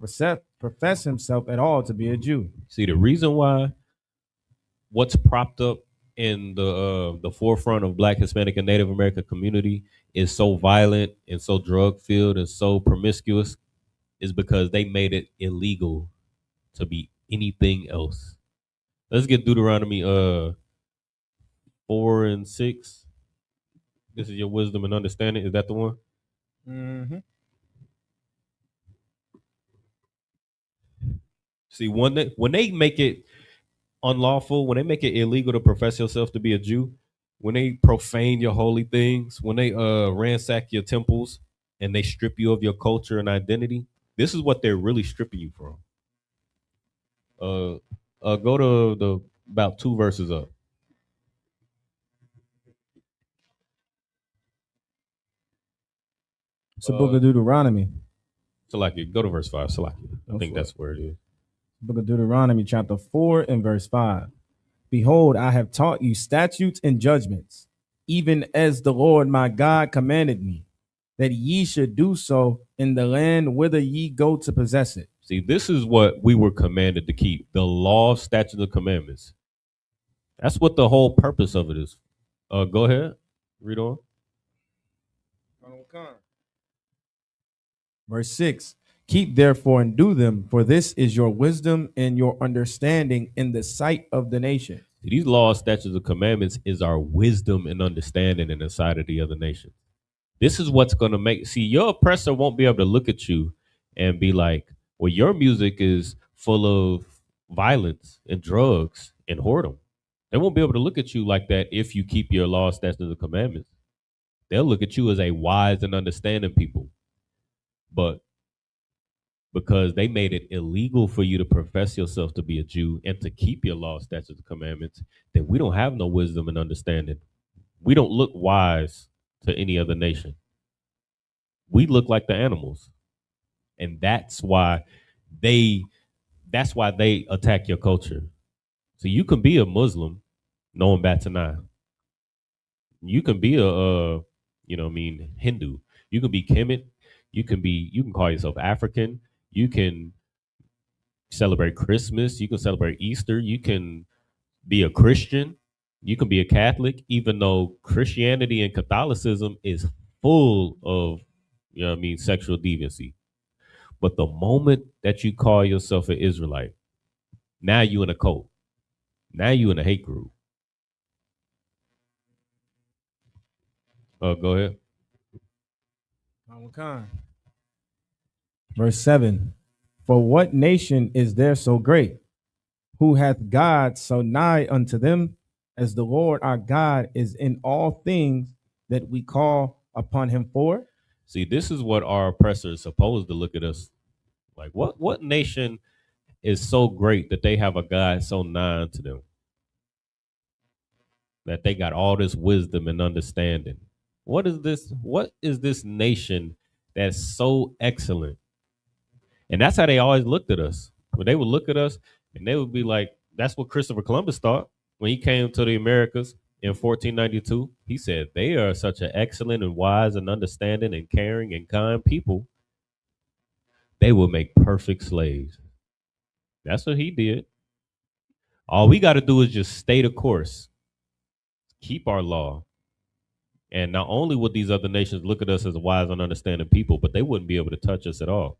profess himself at all to be a Jew. See, the reason why what's propped up in the forefront of Black, Hispanic, and Native American community is so violent and so drug-filled and so promiscuous is because they made it illegal to be anything else. Let's get Deuteronomy 4 and 6. This is your wisdom and understanding. Is that the one? Mm-hmm. See, when they make it unlawful, when they make it illegal to profess yourself to be a Jew, when they profane your holy things, when they ransack your temples and they strip you of your culture and identity, this is what they're really stripping you from. Go to the about 2 verses up. It's the book of Deuteronomy. Salaki, go to verse 5. Salaki. I think that's where it is. Book of Deuteronomy, chapter 4 and verse 5. Behold, I have taught you statutes and judgments, even as the Lord my God commanded me, that ye should do so in the land whither ye go to possess it. See, this is what we were commanded to keep: the law, statutes, and commandments. That's what the whole purpose of it is. Go ahead, read on. Verse 6. Keep therefore and do them, for this is your wisdom and your understanding in the sight of the nation. These laws, statutes, and commandments is our wisdom and understanding in the sight of the other nation. This is what's going to make, see, your oppressor won't be able to look at you and be like, well, your music is full of violence and drugs and whoredom. They won't be able to look at you like that if you keep your laws, statutes, and commandments. They'll look at you as a wise and understanding people. But because they made it illegal for you to profess yourself to be a Jew and to keep your laws, statutes, and commandments, then we don't have no wisdom and understanding. We don't look wise to any other nation. We look like the animals. And that's why they attack your culture. So you can be a Muslim knowing Batanai. You can be a Hindu. You can be Kemet. You can call yourself African. You can celebrate Christmas. You can celebrate Easter. You can be a Christian. You can be a Catholic, even though Christianity and Catholicism is full of, sexual deviancy. But the moment that you call yourself an Israelite, now you in a cult. Now you in a hate group. Go ahead. Verse 7. For what nation is there so great, who hath God so nigh unto them, as the Lord our God is in all things that we call upon him for? See, this is what our oppressor is supposed to look at us like. What nation is so great that they have a God so nigh unto them, that they got all this wisdom and understanding? What is this nation that's so excellent? And that's how they always looked at us. When they would look at us and they would be like, that's what Christopher Columbus thought when he came to the Americas in 1492. He said, they are such an excellent and wise and understanding and caring and kind people. They will make perfect slaves. That's what he did. All we got to do is just stay the course, keep our law. And not only would these other nations look at us as wise and understanding people, but they wouldn't be able to touch us at all.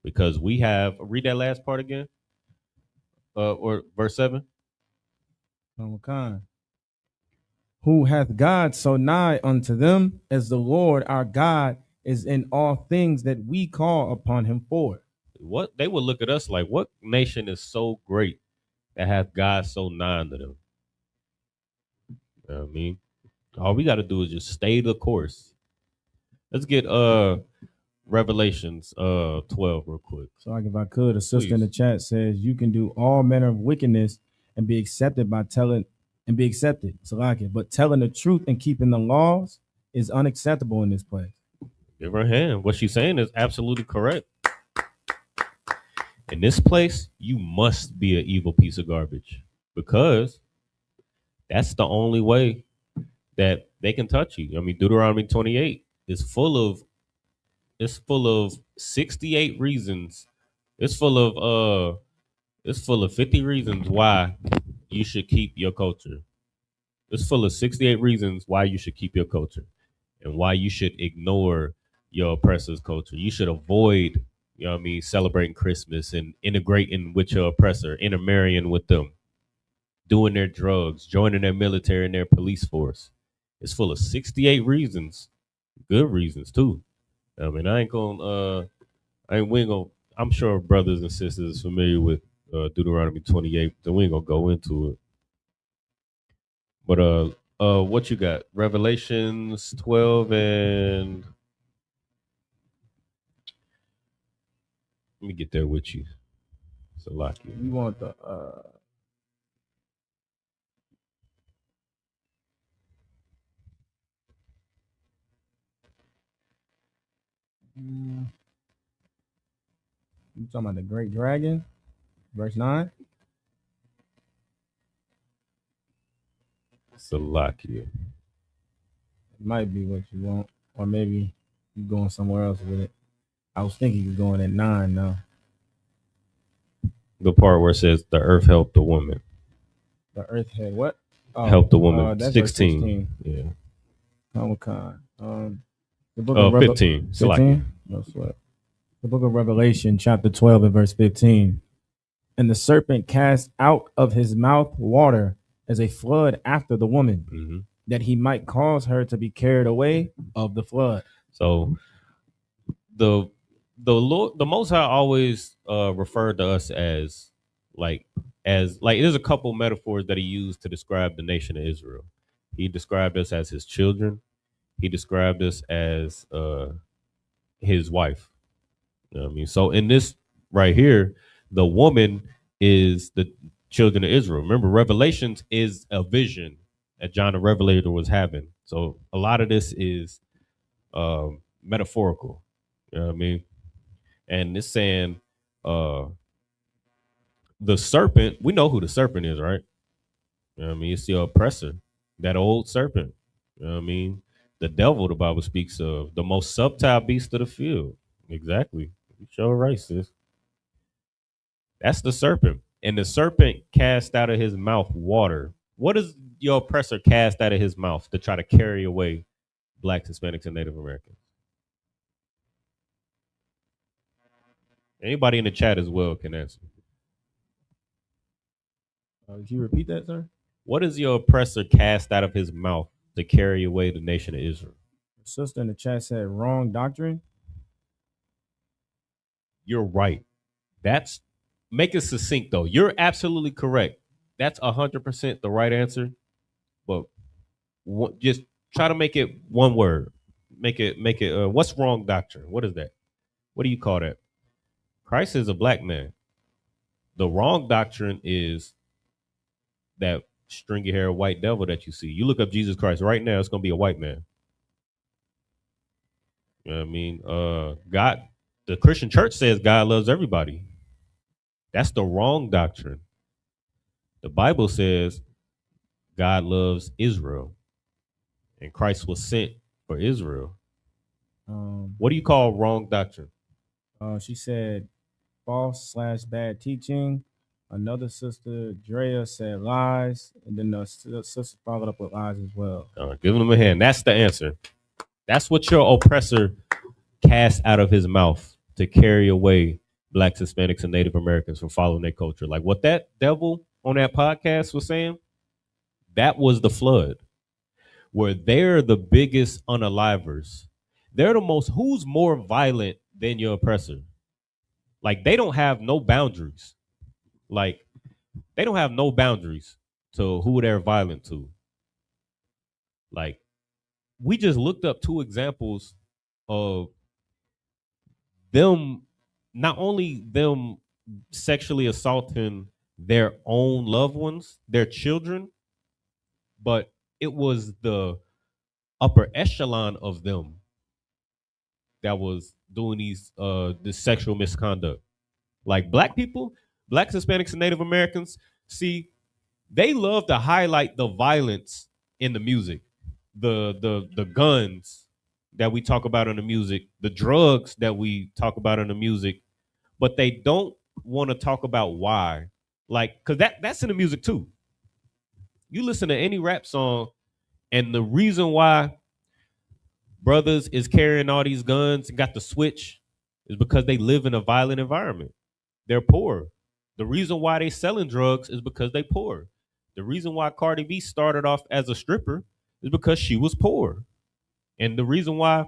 Because we have, read that last part again, or verse 7. Who hath God so nigh unto them, as the Lord our God is in all things that we call upon him for. What they would look at us like, what nation is so great that hath God so nigh unto them? You know what I mean? All we got to do is just stay the course. Let's get Revelations 12 real quick. So like if I could, a sister Please. in the chat says you can do all manner of wickedness and be accepted by telling and be accepted. So like it, but telling the truth and keeping the laws is unacceptable in this place. Give her a hand. What she's saying is absolutely correct. In this place, you must be an evil piece of garbage, because that's the only way that they can touch you. I mean, Deuteronomy 28 is full of 68 reasons. It's full of 50 reasons why you should keep your culture. It's full of 68 reasons why you should keep your culture and why you should ignore your oppressor's culture. You should avoid, celebrating Christmas and integrating with your oppressor, intermarrying with them, doing their drugs, joining their military and their police force. It's full of 68 reasons, good reasons too. I mean, I'm sure brothers and sisters are familiar with Deuteronomy 28, so we ain't gonna go into it. But what you got? Revelations 12 and let me get there with you. Salaki. We want the you talking about the great dragon, verse 9. Salakia. It might be what you want, or maybe you going somewhere else with it. I was thinking you're going at 9 now. The part where it says the earth helped the woman. The earth had what? Helped the woman. That's verse 16. 16. Yeah. Comic-Con. The book of 15. 15? No sweat. The book of Revelation, chapter 12 and verse 15. And the serpent cast out of his mouth water as a flood after the woman, Mm-hmm. that he might cause her to be carried away of the flood. So the Lord, the Most High always referred to us as there's a couple metaphors that he used to describe the nation of Israel. He described us as his children. He described us as his wife. You know what I mean? So in this right here, the woman is the children of Israel. Remember, Revelations is a vision that John the Revelator was having. So a lot of this is metaphorical. You know what I mean? And it's saying the serpent, we know who the serpent is, right? You know what I mean? It's the oppressor, that old serpent. You know what I mean? The devil, the Bible speaks of, the most subtle beast of the field. Exactly. You sure right, sis. That's the serpent. And the serpent cast out of his mouth water. What does your oppressor cast out of his mouth to try to carry away blacks, Hispanics, and Native Americans? Anybody in the chat as well can answer. Can you repeat that, sir? What does your oppressor cast out of his mouth to carry away the nation of Israel? The sister in the chat said wrong doctrine. You're right. That's make it succinct though. You're absolutely correct. That's 100% the right answer. But just try to make it one word. Make it. What's wrong doctrine? What is that? What do you call that? Christ is a black man. The wrong doctrine is that stringy hair white devil that you see. You look up Jesus Christ right now, it's gonna be a white man. You know what I mean? God, the Christian church says God loves everybody. That's the wrong doctrine. The Bible says God loves Israel, and Christ was sent for Israel. What do you call wrong doctrine? She said false/bad teaching. Another sister, Drea, said lies, and then the sister followed up with lies as well. Give them a hand. That's the answer. That's what your oppressor cast out of his mouth to carry away blacks, Hispanics, and Native Americans from following their culture. Like what that devil on that podcast was saying, that was the flood, where they're the biggest unalivers. They're the most, who's more violent than your oppressor? Like they don't have no boundaries. Like they don't have no boundaries to who they're violent to. Like we just looked up 2 examples of them, not only them sexually assaulting their own loved ones, their children, but it was the upper echelon of them that was doing this sexual misconduct. Like black people, blacks, Hispanics, and Native Americans, see, they love to highlight the violence in the music, the guns that we talk about in the music, the drugs that we talk about in the music, but they don't want to talk about why. Like, cause that's in the music too. You listen to any rap song, and the reason why brothers is carrying all these guns and got the switch is because they live in a violent environment. They're poor. The reason why they selling drugs is because they poor. The reason why Cardi B started off as a stripper is because she was poor. And the reason why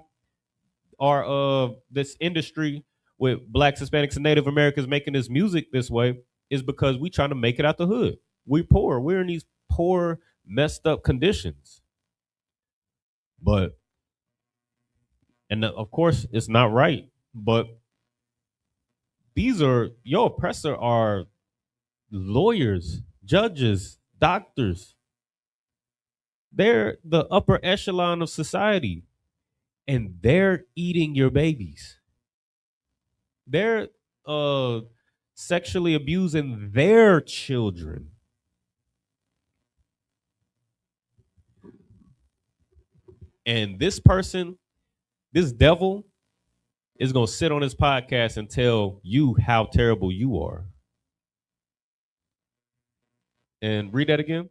our this industry with blacks, Hispanics, and Native Americans making this music this way is because we trying to make it out the hood. We poor. We're in these poor, messed up conditions. But, and of course, it's not right. But these are, your oppressor are lawyers, judges, doctors. They're the upper echelon of society, and they're eating your babies. They're sexually abusing their children. And this person, this devil, is going to sit on his podcast and tell you how terrible you are. And read that again.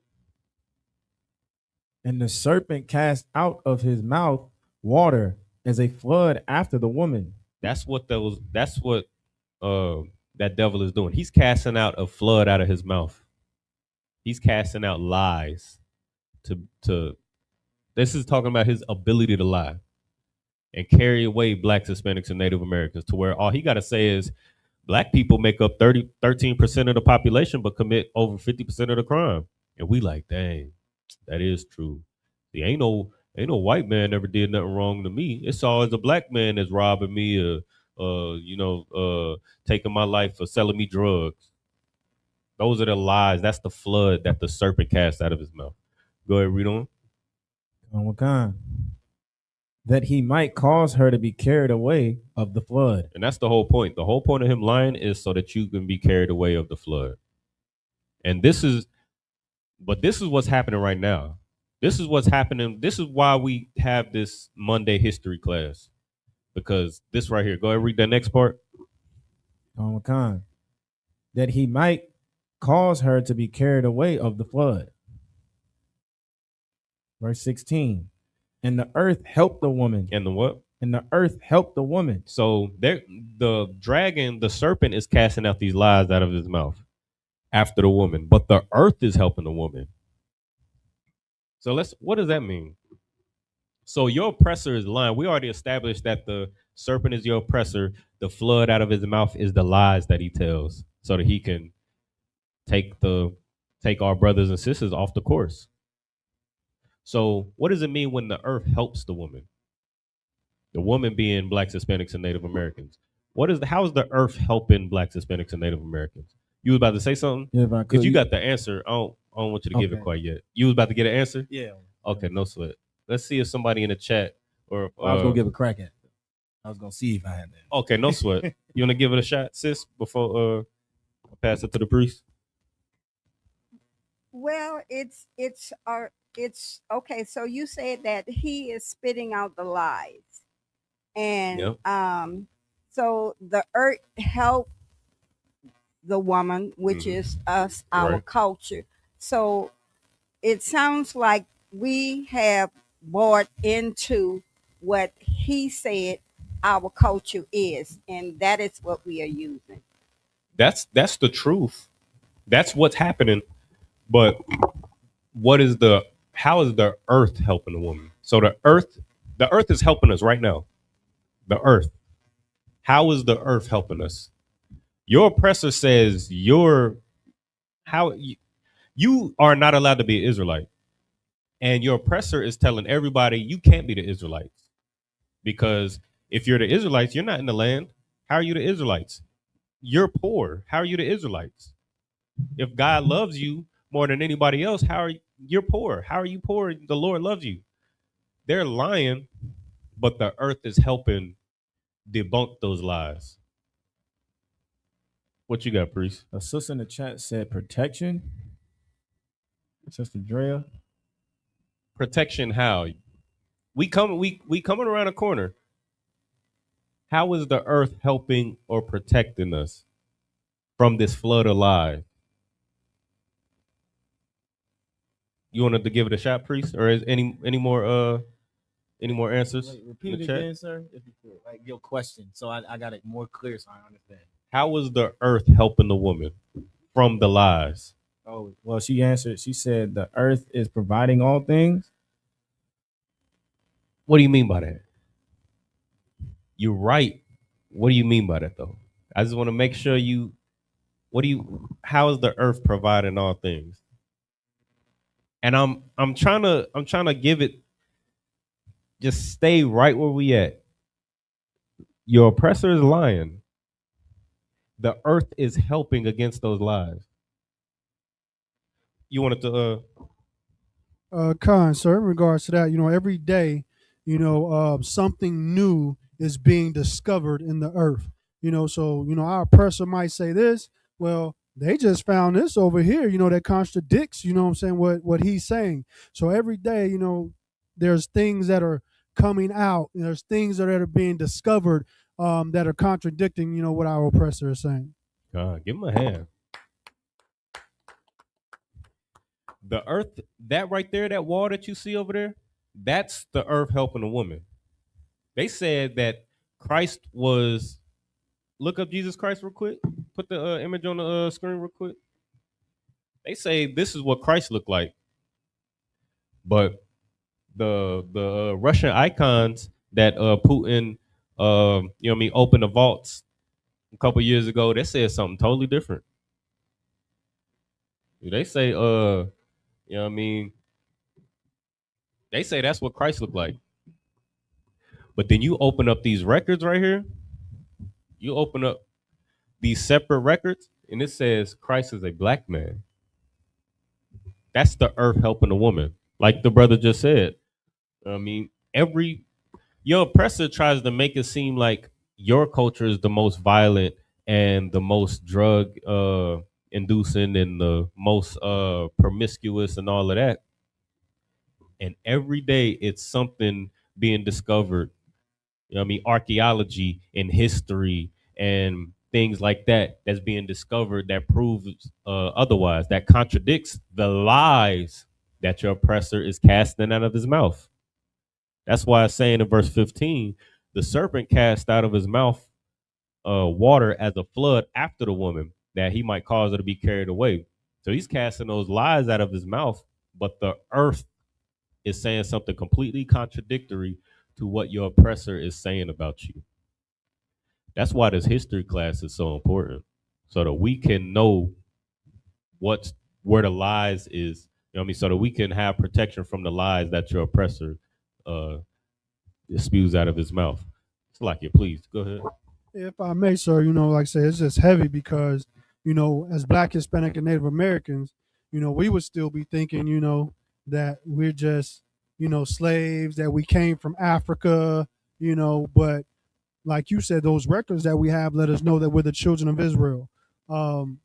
And the serpent cast out of his mouth water as a flood after the woman. That's what that devil is doing. He's casting out a flood out of his mouth. He's casting out lies to this is talking about his ability to lie and carry away blacks, Hispanics, and Native Americans to where all he got to say is black people make up 13% of the population, but commit over 50% of the crime. And we like, dang, that is true. See, ain't no white man ever did nothing wrong to me. It's always a black man that's robbing me taking my life or selling me drugs. Those are the lies. That's the flood that the serpent cast out of his mouth. Go ahead, read on. What kind? That he might cause her to be carried away of the flood. And that's the whole point. The whole point of him lying is so that you can be carried away of the flood. And this is what's happening right now. This is what's happening. This is why we have this Monday history class. Because this right here, go ahead and read that next part. What kind? That he might cause her to be carried away of the flood. Verse 16. And the earth helped the woman. And the what? And the earth helped the woman. So the dragon, the serpent, is casting out these lies out of his mouth after the woman, but the earth is helping the woman. So what does that mean? So your oppressor is lying. We already established that the serpent is your oppressor. The flood out of his mouth is the lies that he tells so that he can take our brothers and sisters off the course. So what does it mean when the earth helps the woman? The woman being blacks, Hispanics, and Native Americans. How is the earth helping blacks, Hispanics, and Native Americans? You was about to say something? Yeah, if I could. If you got the answer, I don't want you to give it quite yet. You was about to get an answer? Yeah. Okay, no sweat. Let's see if somebody in the chat or I was gonna give a crack at it. I was gonna see if I had that. Okay, no sweat. You want to give it a shot, sis, before I pass it to the priest? Well, it's okay. So you said that he is spitting out the lies, and Yep. So the earth helped the woman, which is us, our Right. culture. So it sounds like we have bought into what he said our culture is, and that is what we are using. That's the truth. That's what's happening. But how is the earth helping the woman? So the earth is helping us right now. The earth. How is the earth helping us? Your oppressor says you are not allowed to be an Israelite. And your oppressor is telling everybody you can't be the Israelites. Because if you're the Israelites, you're not in the land. How are you the Israelites? You're poor. How are you the Israelites? If God loves you more than anybody else, you're poor? How are you poor? The Lord loves you. They're lying, but the earth is helping debunk those lies. What you got, priest? A sister in the chat said protection. Sister Drea. Protection how? We coming around a corner. How is the earth helping or protecting us from this flood of lies? You wanted to give it a shot, priest, or is any more answers? Wait, repeat it again, sir, if you could. Like your question, so I got it more clear, so I understand. How is the earth helping the woman from the lies? Oh, well, she answered. She said the earth is providing all things. What do you mean by that? You're right. What do you mean by that, though? I just want to make sure how is the earth providing all things? And I'm trying to give it, just stay right where we at. Your oppressor is lying. The earth is helping against those lies. You wanted to Khan, sir, in regards to that, every day, something new is being discovered in the earth. So our oppressor might say this. Well, they just found this over here, that contradicts, what he's saying. So every day, there's things that are coming out. There's things that are being discovered that are contradicting, what our oppressor is saying. give him a hand. The earth, that right there, that wall that you see over there, that's the earth helping the woman. They said that Christ was, look up Jesus Christ real quick. Put the image on the screen real quick. They say this is what Christ looked like. But the Russian icons that Putin, you know what I mean, opened the vaults a couple years ago, they said something totally different. They say, you know what I mean, they say that's what Christ looked like. But then you open up these records right here, you open up these separate records, and it says Christ is a black man. That's the earth helping the woman. Like the brother just said. I mean, your oppressor tries to make it seem like your culture is the most violent and the most drug inducing and the most promiscuous and all of that. And every day it's something being discovered, you know what I mean, archaeology and history and things like that that's being discovered that proves otherwise, that contradicts the lies that your oppressor is casting out of his mouth. That's why it's saying in verse 15, the serpent cast out of his mouth water as a flood after the woman, that he might cause her to be carried away. So he's casting those lies out of his mouth, but the earth is saying something completely contradictory to what your oppressor is saying about you. That's why this history class is so important, so that we can know where the lies is, you know what I mean, so that we can have protection from the lies that your oppressor spews out of his mouth. It's like you, please go ahead. If I may, sir, like I say, it's just heavy because, as Black, Hispanic, and Native Americans, we would still be thinking, that we're just, slaves, that we came from Africa, but like you said, those records that we have let us know that we're the children of Israel.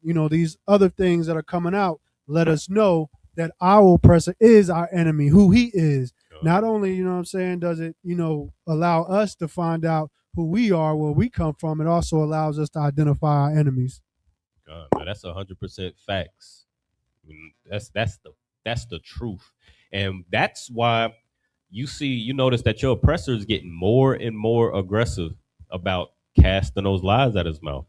These other things that are coming out let us know that our oppressor is our enemy, who he is. Not only, does it, allow us to find out who we are, where we come from, it also allows us to identify our enemies. That's 100% facts. I mean, that's the truth, and that's why you notice that your oppressor is getting more and more aggressive about casting those lies out his mouth.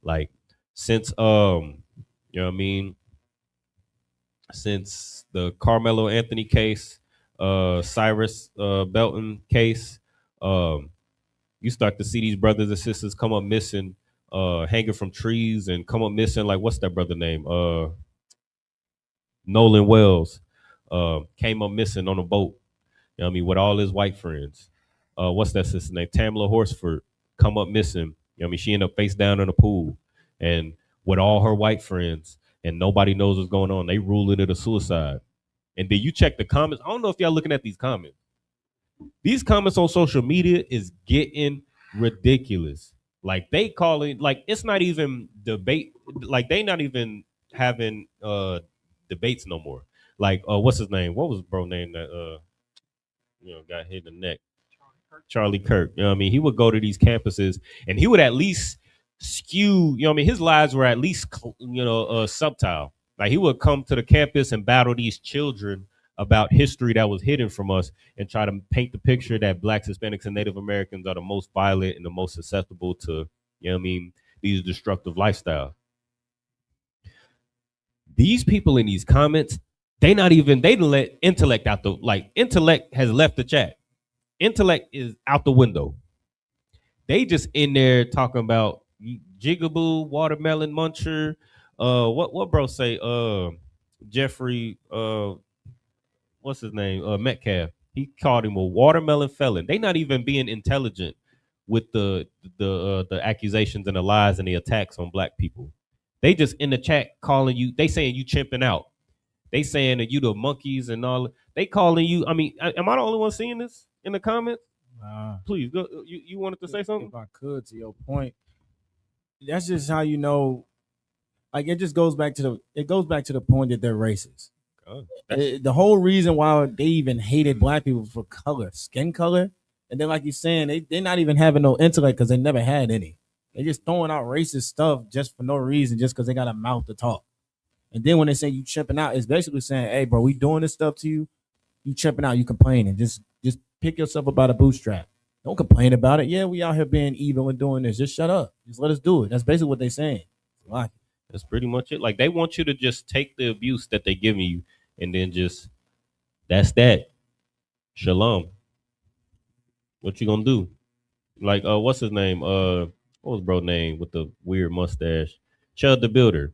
Like since you know what I mean, since the Carmelo Anthony case, Cyrus Belton case, you start to see these brothers and sisters come up missing, hanging from trees and come up missing. Like what's that brother name? Nolan Wells came up missing on a boat. You know what I mean, with all his white friends. What's that sister name? Tamla Horsford come up missing. You know what I mean, she ended up face down in a pool and with all her white friends, and nobody knows what's going on. They ruling it a suicide. And then you check the comments. I don't know if y'all looking at these comments. These comments on social media is getting ridiculous. Like they calling, like it's not even debate. Like they not even having debates no more. Like what's his name? What was bro name that got hit in the neck? Charlie Kirk. You know what I mean? He would go to these campuses and he would at least skew, you know what I mean? His lies were at least, subtle. Like he would come to the campus and battle these children about history that was hidden from us and try to paint the picture that Blacks, Hispanics, and Native Americans are the most violent and the most susceptible to, you know what I mean, these destructive lifestyles. These people in these comments, they didn't let intellect out intellect has left the chat. Intellect is out the window. They just in there talking about Jigaboo, Watermelon Muncher, what bro say? Jeffrey, what's his name? Metcalf. He called him a watermelon felon. They not even being intelligent with the accusations and the lies and the attacks on black people. They just in the chat calling you. They saying you chimping out. They saying that you the monkeys and all. They calling you. I mean, am I the only one seeing this in the comments? Please go. You wanted to say something? If I could, to your point, that's just how you know. Like it goes back to the point that they're racist. The whole reason why they even hated black people for color, skin color, and then like you're saying, they're not even having no intellect because they never had any. They just throwing out racist stuff just for no reason, just because they got a mouth to talk. And then when they say you tripping out, it's basically saying, hey, bro, we doing this stuff to you. You tripping out, you complaining. Just pick yourself up by the bootstrap. Don't complain about it. Yeah, we out here being evil and doing this. Just shut up. Just let us do it. That's basically what they're saying. Like, That's pretty much it. Like they want you to just take the abuse that they're giving you and then just that's that. Shalom. What you gonna do? Like what's his name? What was bro name with the weird mustache? Chud the Builder.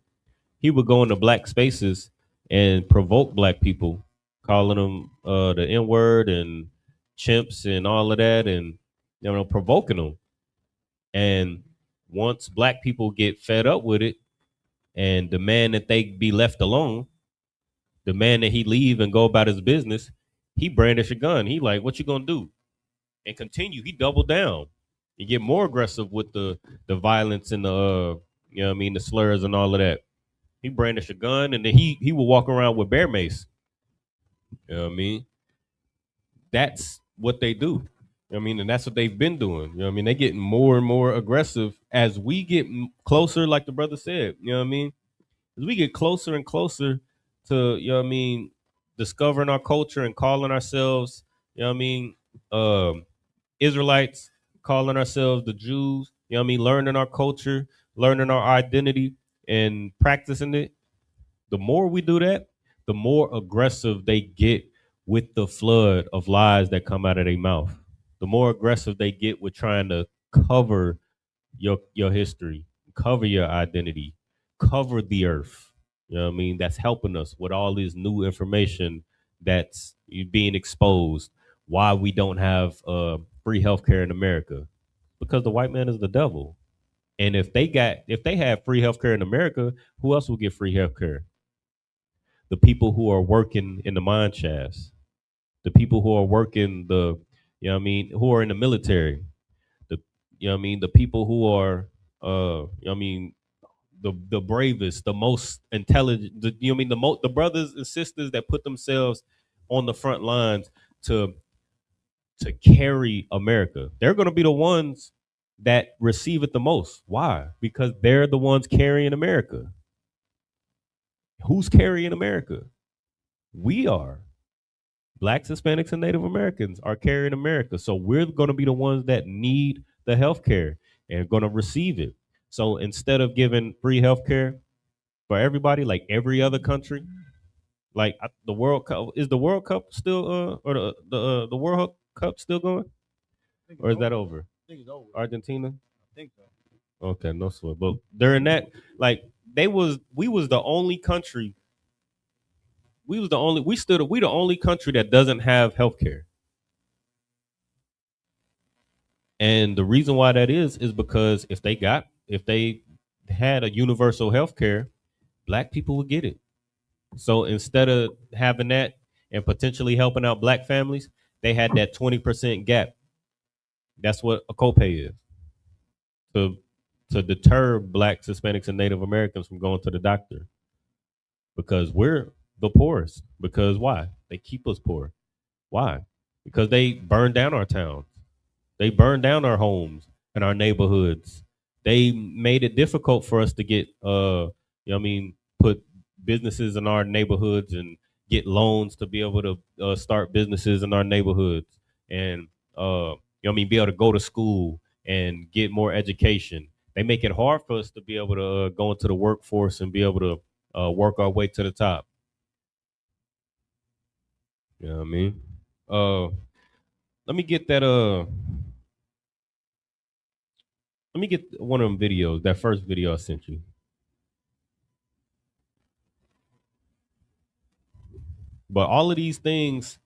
He would go into black spaces and provoke black people, calling them the N word and chimps and all of that, and provoking them. And once black people get fed up with it and demand that they be left alone, demand that he leave and go about his business, he brandish a gun. He like, what you gonna do? And continue. He doubled down. He get more aggressive with the violence and the the slurs and all of that. He brandished a gun and then he would walk around with bear mace. You know what I mean? That's what they do. You know what I mean? And that's what they've been doing. You know what I mean? They getting more and more aggressive as we get closer, like the brother said. You know what I mean? As we get closer and closer to, you know what I mean, discovering our culture and calling ourselves, you know what I mean, Israelites, calling ourselves the Jews, you know what I mean, learning our culture, learning our identity and practicing it. The more we do that, the more aggressive they get with the flood of lies that come out of their mouth. The more aggressive they get with trying to cover your history, cover your identity, cover the earth. You know what I mean? That's helping us with all this new information that's being exposed. Why we don't have free healthcare in America? Because the white man is the devil. And if they have free healthcare in America, who else will get free healthcare? The people who are working in the mine shafts, the people who are working who are in the military, the people who are the bravest, the most intelligent, the brothers and sisters that put themselves on the front lines to carry America. They're going to be the ones that receive it the most. Why? Because they're the ones carrying America. Who's carrying America? We are. Blacks, Hispanics, and Native Americans are carrying America. So we're going to be the ones that need the health care and going to receive it. So instead of giving free health care for everybody, like every other country, like the World Cup, is the World Cup still, or the World Cup still going? Or is that over? I think it's over. Argentina? I think so. Okay, no sweat. But during that, like we was the only country. We the only country that doesn't have health care. And the reason why that is because if they had a universal health care, black people would get it. So instead of having that and potentially helping out black families, they had that 20% gap. That's what a copay is. To deter blacks, Hispanics, and Native Americans from going to the doctor. Because we're the poorest. Because why? They keep us poor. Why? Because they burn down our towns. They burned down our homes and our neighborhoods. They made it difficult for us to get, put businesses in our neighborhoods and get loans to be able to start businesses in our neighborhoods and, be able to go to school and get more education. They make it hard for us to be able to go into the workforce and be able to work our way to the top. You know what I mean? Let me get that. Let me get one of them videos. That first video I sent you. But all of these things,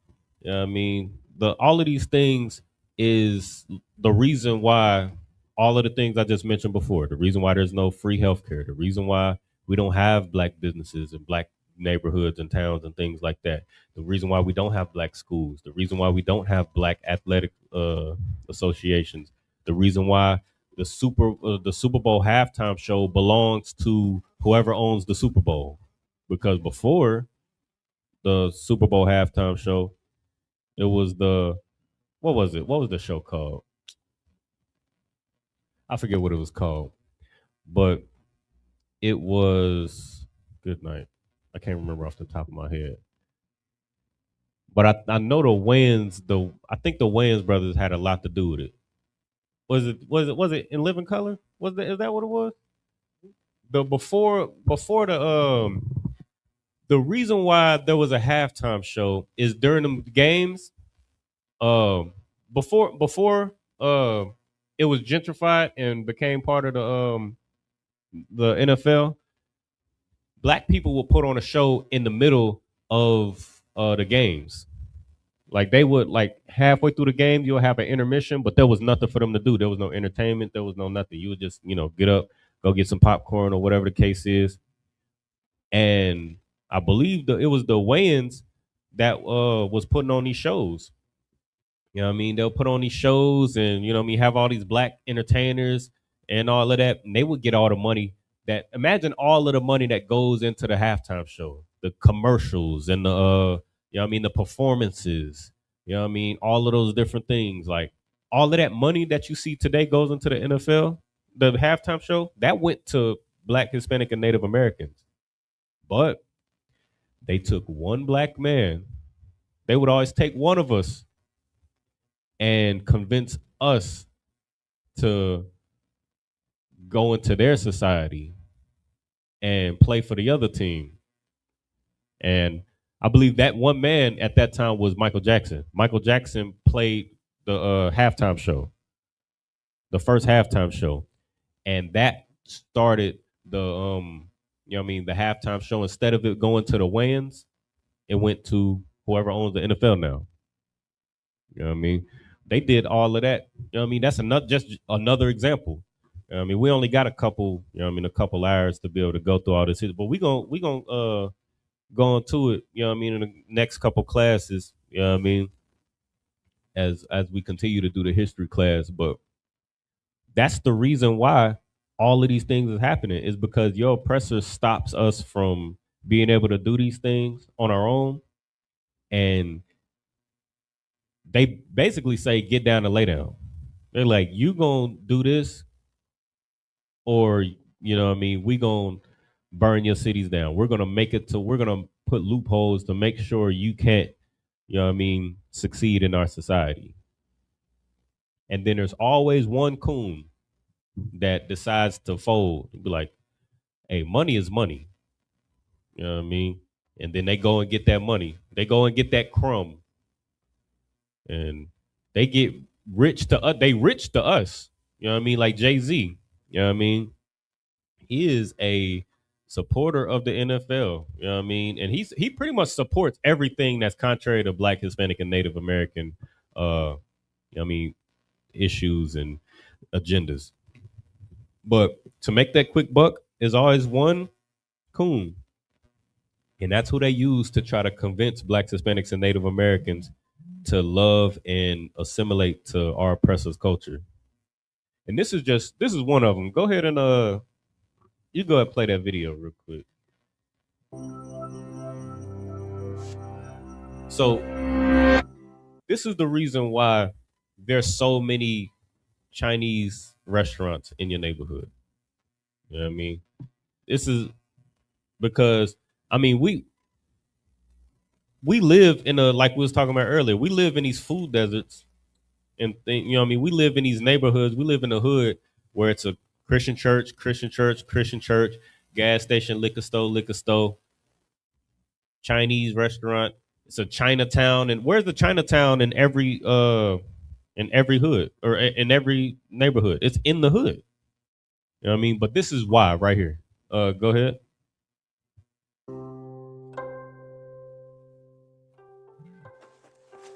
all of these things is the reason why all of the things I just mentioned before. The reason why there's no free healthcare. The reason why we don't have black businesses and black neighborhoods and towns and things like that. The reason why we don't have black schools. The reason why we don't have black athletic associations. The reason why the Super Bowl halftime show belongs to whoever owns the Super Bowl. Because before the Super Bowl halftime show, it was what was it? What was the show called? I forget what it was called, but it was good night. I can't remember off the top of my head. But I know the Wayans, I think the Wayans brothers had a lot to do with it. Was it in Living Color? Is that what it was? The before the reason why there was a halftime show is during the games, um before it was gentrified and became part of the NFL, black people would put on a show in the middle of the games. Like they would like halfway through the game, you'll have an intermission, but there was nothing for them to do. There was no entertainment. There was no nothing. You would just, get up, go get some popcorn or whatever the case is. And I believe it was the Wayans that was putting on these shows. You know what I mean? They'll put on these shows and, have all these black entertainers and all of that. And they would get all the money imagine all of the money that goes into the halftime show, the commercials and the performances, all of those different things. Like all of that money that you see today goes into the NFL, the halftime show, that went to Black, Hispanic, and Native Americans. But they took one black man. They would always take one of us and convince us to go into their society and play for the other team. And I believe that one man at that time was Michael Jackson. Michael Jackson played the halftime show, the first halftime show. And that started the the halftime show. Instead of it going to the Wayans, it went to whoever owns the NFL now. You know what I mean? They did all of that. You know what I mean? That's just another example. You know what I mean, we only got a couple, a couple hours to be able to go through all this, but we gonna go into it, in the next couple classes, as we continue to do the history class. But that's the reason why all of these things is happening, is because your oppressor stops us from being able to do these things on our own. And they basically say, get down and lay down. They're like, you gonna do this, or we gonna burn your cities down. We're gonna put loopholes to make sure you can't, succeed in our society. And then there's always one coon that decides to fold and be like, hey, money is money. You know what I mean? And then they go and get that money. They go and get that crumb. And they get rich to us. They rich to us. You know what I mean? Like Jay-Z. You know what I mean? He is a supporter of the NFL. You know what I mean? And he pretty much supports everything that's contrary to Black, Hispanic, and Native American issues and agendas. But to make that quick buck, is always one coon. And that's who they use to try to convince Blacks, Hispanics, and Native Americans to love and assimilate to our oppressor's culture. And this is one of them. Go ahead and you go ahead and play that video real quick. So this is the reason why there's so many Chinese restaurants in your neighborhood. You know what I mean? This is because, we live in like we was talking about earlier, we live in these food deserts, and we live in these neighborhoods. We live in a hood where it's a Christian church, gas station, liquor store, Chinese restaurant. It's a Chinatown. And where's the Chinatown in every hood or in every neighborhood? It's in the hood. You know what I mean? But this is why right here. Go ahead.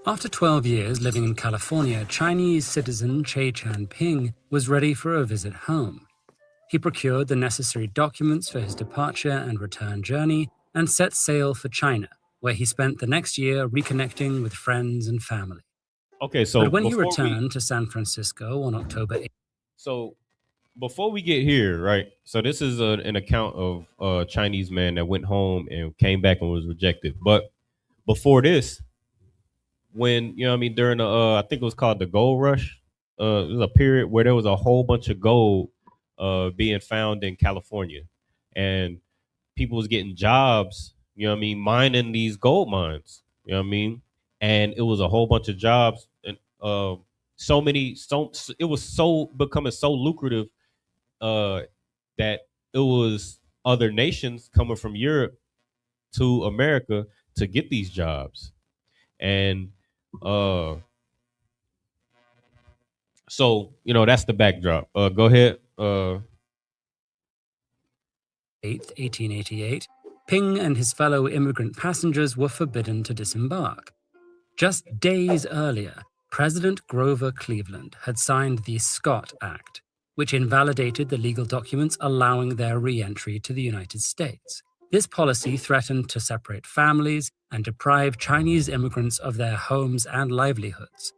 After 12 years living in California, Chinese citizen Che Chan-ping was ready for a visit home. He procured the necessary documents for his departure and return journey and set sail for China, where he spent the next year reconnecting with friends and family. Okay, so but when he returned to San Francisco on October 8th. So before we get here, right? So this is an account of a Chinese man that went home and came back and was rejected. But before this, when, during the, I think it was called the gold rush, it was a period where there was a whole bunch of gold being found in California, and people was getting jobs, you know what I mean, mining these gold mines. You know what I mean? And it was a whole bunch of jobs, and it was so becoming so lucrative that it was other nations coming from Europe to America to get these jobs. And so, you know, that's the backdrop. Go ahead. 8th, 1888, Ping and his fellow immigrant passengers were forbidden to disembark. Just days earlier, President Grover Cleveland had signed the Scott Act, which invalidated the legal documents allowing their re-entry to the United States. This policy threatened to separate families and deprive Chinese immigrants of their homes and livelihoods.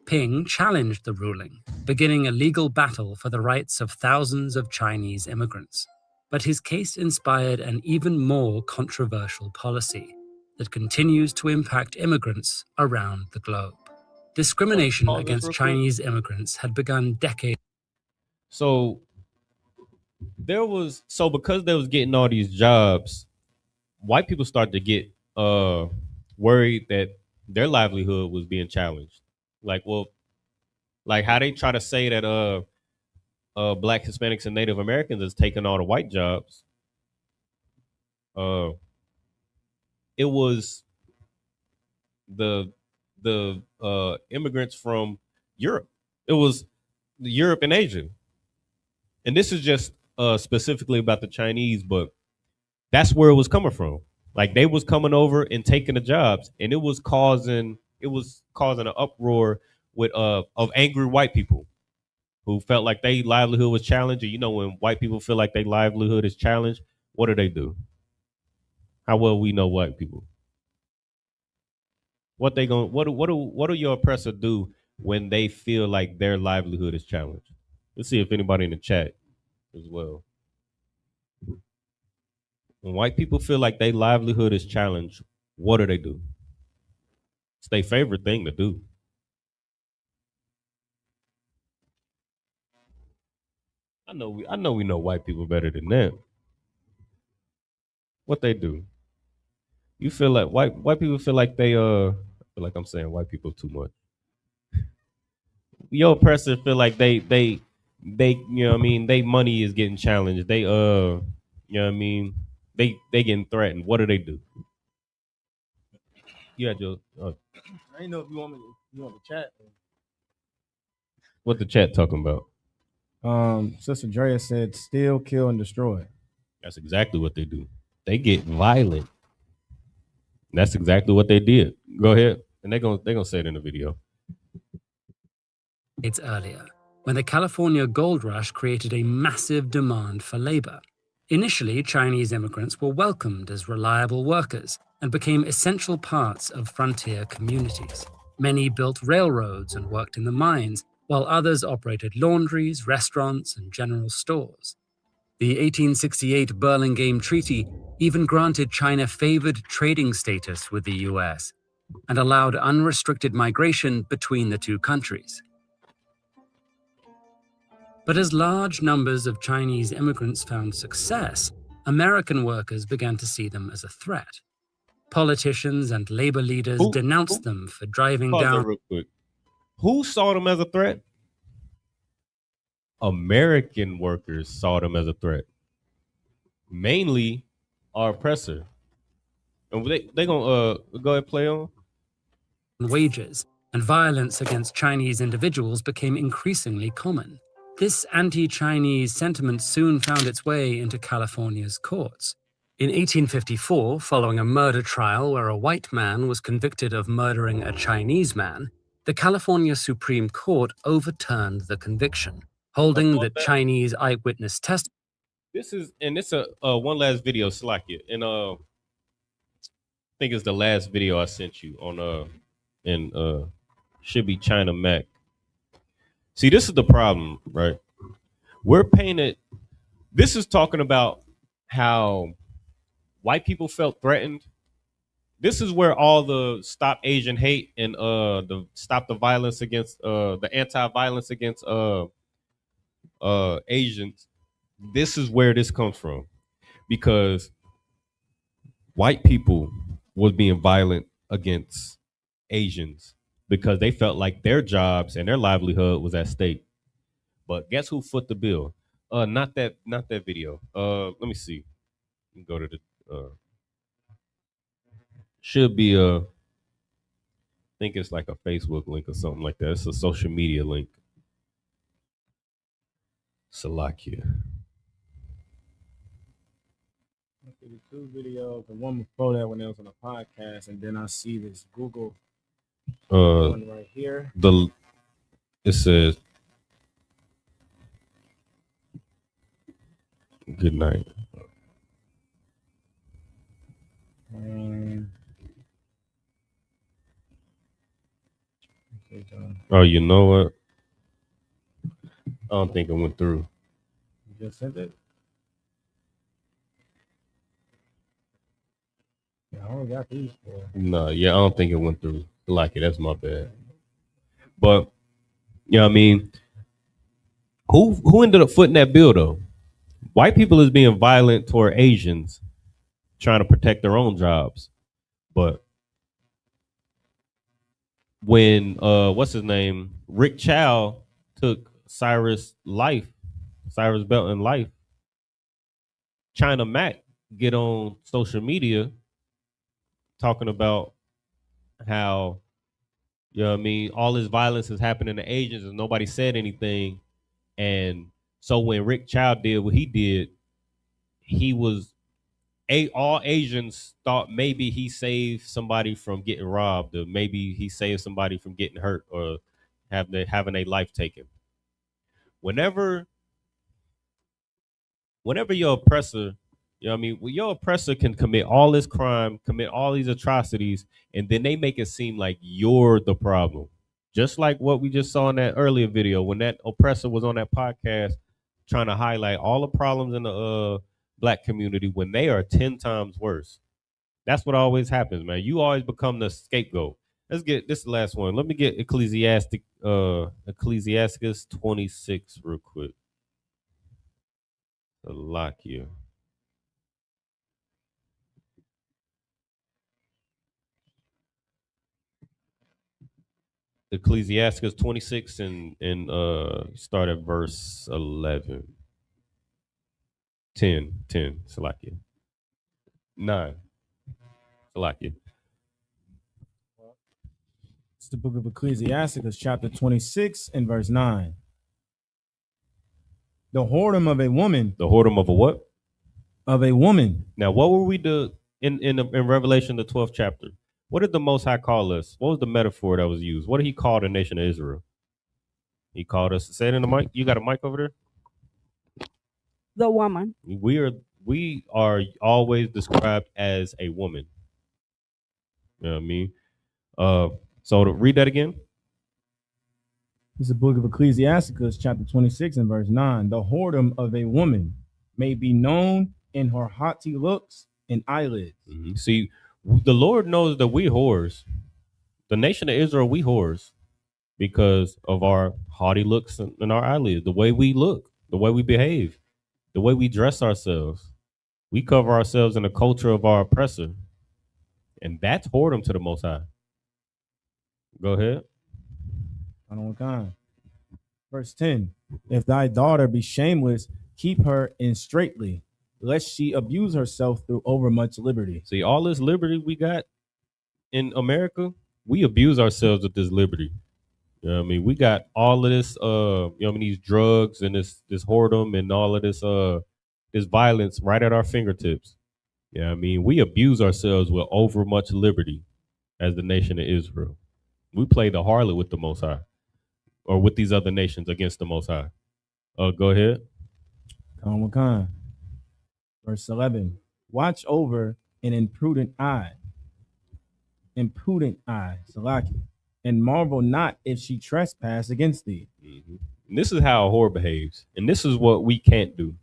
Ping challenged the ruling, beginning a legal battle for the rights of thousands of Chinese immigrants. But his case inspired an even more controversial policy that continues to impact immigrants around the globe. Discrimination Pause this against real quick. Chinese immigrants had begun decades. So because they was getting all these jobs, white people started to get worried that their livelihood was being challenged. Like, well, like how they try to say that Black Hispanics and Native Americans is taking all the white jobs. It was the immigrants from Europe. It was Europe and Asia. And this is just specifically about the Chinese, but that's where it was coming from. Like they was coming over and taking the jobs, and it was causing an uproar with of angry white people who felt like their livelihood was challenged. And you know, when white people feel like their livelihood is challenged, what do? How well we know white people? What do your oppressor do when they feel like their livelihood is challenged? Let's see if anybody in the chat as well. When white people feel like their livelihood is challenged, what do? It's their favorite thing to do. I know we know white people better than that. What they do? You feel like white people feel like they I feel like I'm saying white people too much. Your oppressor feel like they you know what I mean, they money is getting challenged. They you know what I mean, they getting threatened. What do? You had your I didn't know if you want to chat. what the chat talking about? Sister Drea said, "Steal, kill, and destroy." That's exactly what they do. They get violent. That's exactly what they did. Go ahead, and they're gonna say it in the video. It's earlier, when the California gold rush created a massive demand for labor. Initially, Chinese immigrants were welcomed as reliable workers and became essential parts of frontier communities. Many built railroads and worked in the mines, while others operated laundries, restaurants, and general stores. The 1868 Burlingame Treaty even granted China favored trading status with the US and allowed unrestricted migration between the two countries. But as large numbers of Chinese immigrants found success, American workers began to see them as a threat. Politicians and labor leaders denounced them for driving Pause down. that real quick. Who saw them as a threat? American workers saw them as a threat. Mainly our oppressor. And they gonna go ahead and play on. Wages, and violence against Chinese individuals became increasingly common. This anti-Chinese sentiment soon found its way into California's courts. In 1854, following a murder trial where a white man was convicted of murdering a Chinese man, the California Supreme Court overturned the conviction, holding that Chinese eyewitness testimony. It's a one last video, Slakia, and I think it's the last video I sent you on should be China Mac. See, this is the problem, right? We're painted. This is talking about how white people felt threatened. This is where all the stop Asian hate and the stop the violence against the anti-violence against Asians. This is where this comes from, because white people was being violent against Asians because they felt like their jobs and their livelihood was at stake. But guess who foot the bill? Not that video. Let me see. Go to the should be a, I think it's like a Facebook link or something like that. It's a social media link. Salakia. The two videos, the one before that when it was on a podcast, and then I see this Google one right here. It says good night. Oh, you know what? I don't think it went through. You just sent it? Yeah, I only got these four. No, yeah, I don't think it went through. Like it, that's my bad. But you know what I mean? Who ended up footing that bill though? White people is being violent toward Asians, trying to protect their own jobs. But when what's his name? Rick Chow took Cyrus Belton life, China Mac get on social media talking about how, you know what I mean, all this violence is happening to Asians and nobody said anything. And so when Rick Chow did what he did, he was all Asians thought maybe he saved somebody from getting robbed, or maybe he saved somebody from getting hurt or having a life taken. Whenever your oppressor, you know what I mean, your oppressor can commit all this crime, commit all these atrocities, and then they make it seem like you're the problem. Just like what we just saw in that earlier video when that oppressor was on that podcast trying to highlight all the problems in the black community when they are 10 times worse. That's what always happens, man. You always become the scapegoat. Let's get this last one. Let me get Ecclesiasticus 26 real quick. Lock you. Ecclesiasticus 26 and start at verse 11. 10, Salakia. 9, Salakia. It's the book of Ecclesiasticus, chapter 26 and verse 9. The whoredom of a woman. The whoredom of a what? Of a woman. Now, what were we do in Revelation, the 12th chapter? What did the Most High call us? What was the metaphor that was used? What did he call the nation of Israel? He called us, say it in the mic. You got a mic over there? The woman. We are always described as a woman. You know what I mean? So to read that again. It's the book of Ecclesiasticus, chapter 26 and verse 9. The whoredom of a woman may be known in her haughty looks and eyelids. Mm-hmm. See, the Lord knows that we whores. The nation of Israel, we whores because of our haughty looks and our eyelids, the way we look, the way we behave, the way we dress ourselves. We cover ourselves in the culture of our oppressor. And that's whoredom to the Most High. Go ahead. Verse 10. If thy daughter be shameless, keep her in straitly, lest she abuse herself through overmuch liberty. See, all this liberty we got in America, we abuse ourselves with this liberty. You know what I mean? We got all of this, you know what I mean, these drugs and this whoredom and all of this violence right at our fingertips. You know what I mean? We abuse ourselves with overmuch liberty as the nation of Israel. We play the harlot with the Most High, or with these other nations against the Most High. Go ahead. Verse 11. Watch over an imprudent eye, Salaki, and marvel not if she trespass against thee. Mm-hmm. And this is how a whore behaves, and this is what we can't do.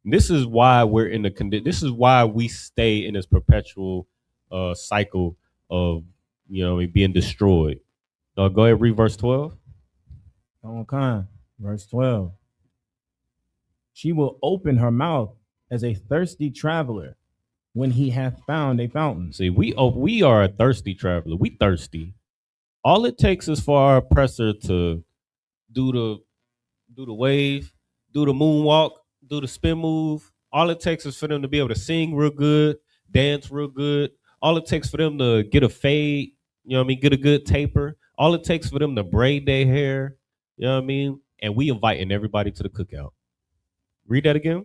And this is why we're in the condition. This is why we stay in this perpetual cycle of, you know, being destroyed. Go ahead, read verse 12. Verse 12. She will open her mouth as a thirsty traveler, when he hath found a fountain. See, we are a thirsty traveler. We thirsty. All it takes is for our oppressor to do the wave, do the moonwalk, do the spin move. All it takes is for them to be able to sing real good, dance real good. All it takes for them to get a fade, you know what I mean, get a good taper. All it takes for them to braid their hair, you know what I mean? And we inviting everybody to the cookout. Read that again.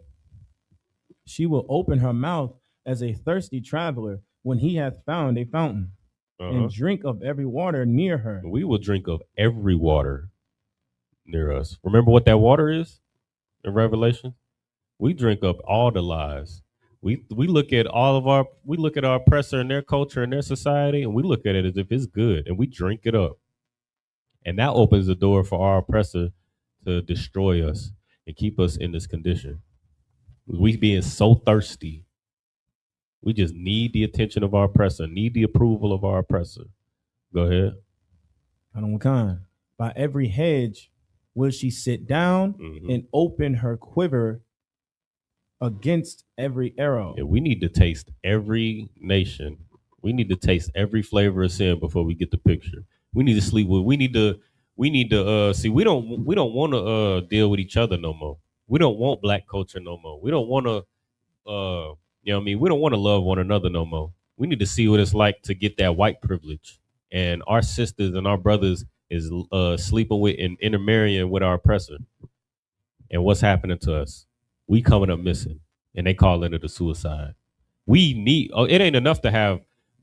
She will open her mouth as a thirsty traveler when he hath found a fountain, and drink of every water near her. We will drink of every water near us. Remember what that water is in Revelation? We drink up all the lies. We look at our oppressor and their culture and their society, and we look at it as if it's good, and we drink it up. And that opens the door for our oppressor to destroy us and keep us in this condition. We being so thirsty. We just need the attention of our oppressor, need the approval of our oppressor. Go ahead. By every hedge will she sit down and open her quiver against every arrow. Yeah, we need to taste every nation. We need to taste every flavor of sin before we get the picture. We need to sleep with. We need to see. We don't want to deal with each other no more. We don't want black culture no more. We don't want to you know what I mean? We don't want to love one another no more. We need to see what it's like to get that white privilege. And our sisters and our brothers is sleeping with and intermarrying with our oppressor. And what's happening to us? We coming up missing, and they calling it a suicide. We need. It ain't enough to have,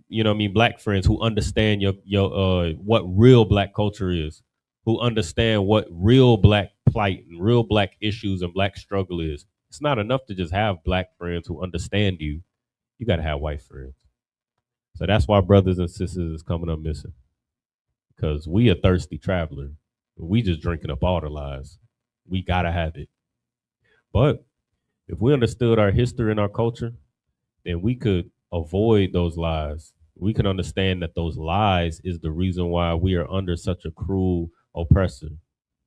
you know what I mean, black friends who understand your what real black culture is, who understand what real black plight and real black issues and black struggle is. It's not enough to just have black friends who understand you. You got to have white friends. So that's why brothers and sisters is coming up missing, because we a thirsty traveler. We just drinking up all the lies. We gotta have it. But if we understood our history and our culture, then we could avoid those lies. We can understand that those lies is the reason why we are under such a cruel oppressor.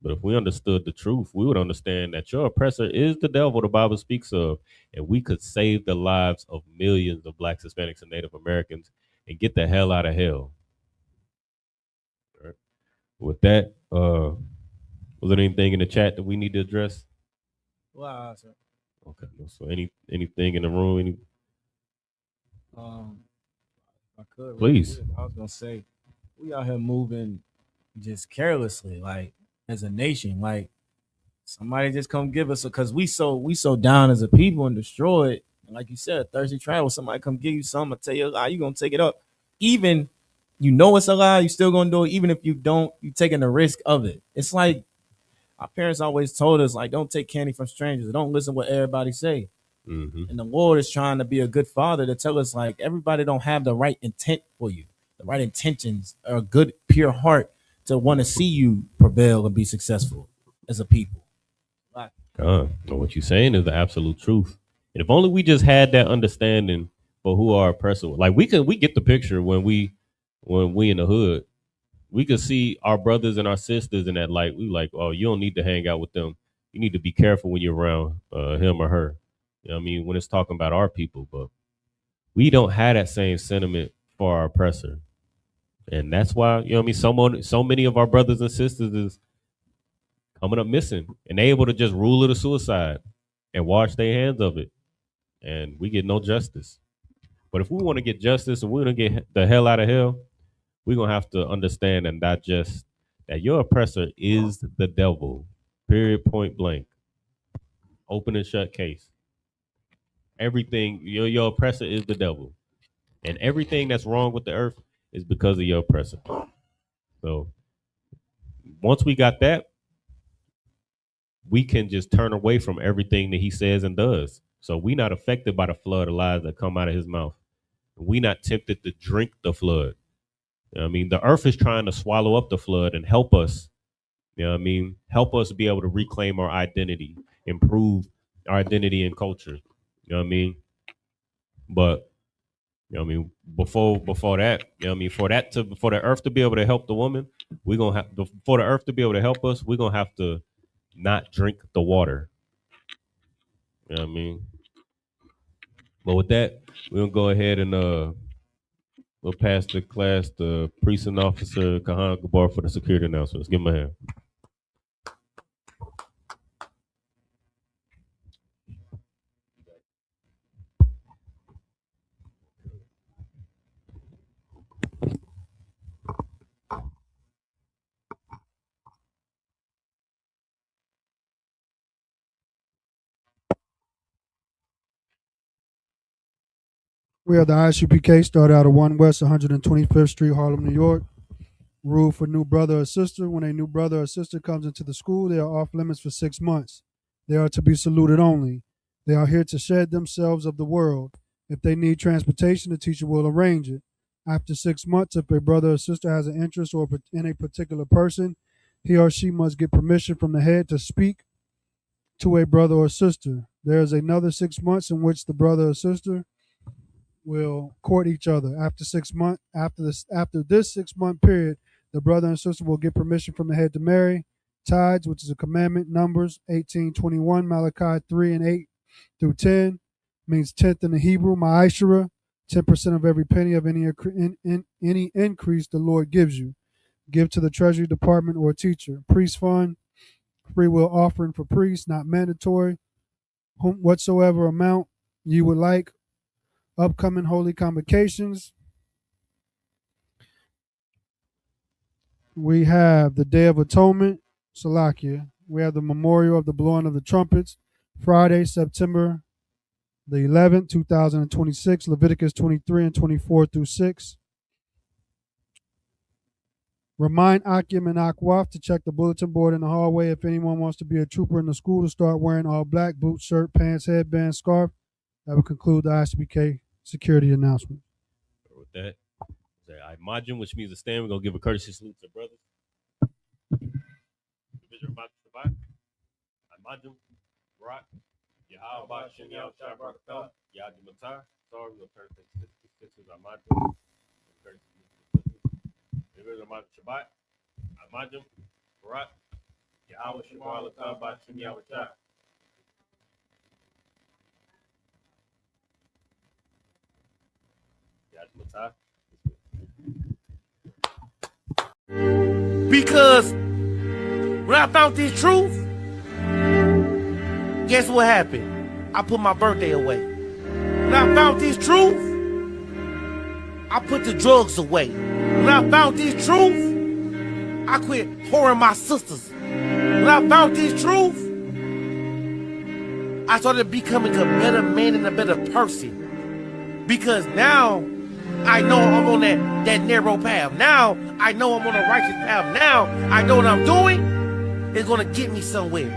But if we understood the truth, we would understand that your oppressor is the devil the Bible speaks of, and we could save the lives of millions of blacks, Hispanics, and Native Americans and get the hell out of hell. All right. With that, was there anything in the chat that we need to address? Wow, sir. Okay. So anything in the room? I could. Please. Really, I was gonna say, we out here moving just carelessly, like as a nation. Like somebody just come give us because we so down as a people and destroyed. And like you said, thirsty travel. Somebody come give you something, tell you, you gonna take it up. Even you know it's a lie, you still gonna do it. Even if you don't, you taking the risk of it. It's like our parents always told us, like, don't take candy from strangers. Don't listen what everybody say. And the Lord is trying to be a good father to tell us, like, everybody don't have the right intent for you, the right intentions, or a good, pure heart to want to see you prevail and be successful as a people. What you're saying is the absolute truth. And if only we just had that understanding for who our oppressor, like we get the picture when we in the hood, we could see our brothers and our sisters in that light. We like, oh, you don't need to hang out with them. You need to be careful when you're around him or her. You know what I mean? When it's talking about our people, but we don't have that same sentiment for our oppressor. And that's why, you know what I mean, so many of our brothers and sisters is coming up missing, and they able to just rule it a suicide and wash their hands of it. And we get no justice. But if we want to get justice and we want to get the hell out of hell, we're going to have to understand and digest that your oppressor is the devil, period, point blank. Open and shut case. Everything, your oppressor is the devil. And everything that's wrong with the earth is because of your oppressor. So once we got that, we can just turn away from everything that he says and does. So we're not affected by the flood of lies that come out of his mouth. We're not tempted to drink the flood. You know what I mean? The earth is trying to swallow up the flood and help us. You know what I mean? Help us be able to reclaim our identity, improve our identity and culture. You know what I mean? But, you know what I mean, before that, you know what I mean, for the earth to be able to help the woman, we're gonna have for the earth to be able to help us, we're gonna have to not drink the water. You know what I mean? But with that, we're gonna go ahead and we'll pass the class to Precinct Officer Kahan Gabar for the security announcements. Give him a hand. We have the Isupk started out of 1 West 125th Street, Harlem, New York. Rule for new brother or sister. When a new brother or sister comes into the school, they are off limits for 6 months. They are to be saluted only. They are here to shed themselves of the world. If they need transportation, the teacher will arrange it. After 6 months, if a brother or sister has an interest or in a particular person, he or she must get permission from the head to speak to a brother or sister. There is another 6 months in which the brother or sister will court each other. After this 6 month period, the brother and sister will get permission from the head to marry. Tithes, which is a commandment, Numbers 18:21, Malachi 3 and 8 through 10, means tenth in the Hebrew, ma'ashera, 10% of every penny of any increase the Lord gives you. Give to the Treasury Department or teacher. Priest fund, free will offering for priests, not mandatory. Whatsoever amount you would like. Upcoming holy convocations. We have the Day of Atonement, Salakia. We have the memorial of the blowing of the trumpets, Friday, September the 11th, 2026, Leviticus 23 and 24 through 6. Remind Akim and Akwaf to check the bulletin board in the hallway if anyone wants to be a trooper in the school to start wearing all black, boots, shirt, pants, headband, scarf. That will conclude the ISBK security announcement. With that, I imagine, which means to stand. We're gonna give a courtesy salute to brothers. Imagine, Rock, Yahweh, Shem Yahweh, Shabbat, Yadu Matar. Sorry, we'll turn to sisters. Imagine, Shabbat, Imagine, Rock, Yahweh, Shabbat, Shem Yahweh, Shabbat. Because when I found this truth, guess what happened? I put my birthday away. When I found this truth, I put the drugs away. When I found this truth, I quit whoring my sisters. When I found this truth, I started becoming a better man and a better person. Because now I know I'm on that narrow path. Now I know I'm on a righteous path. Now I know what I'm doing is going to get me somewhere.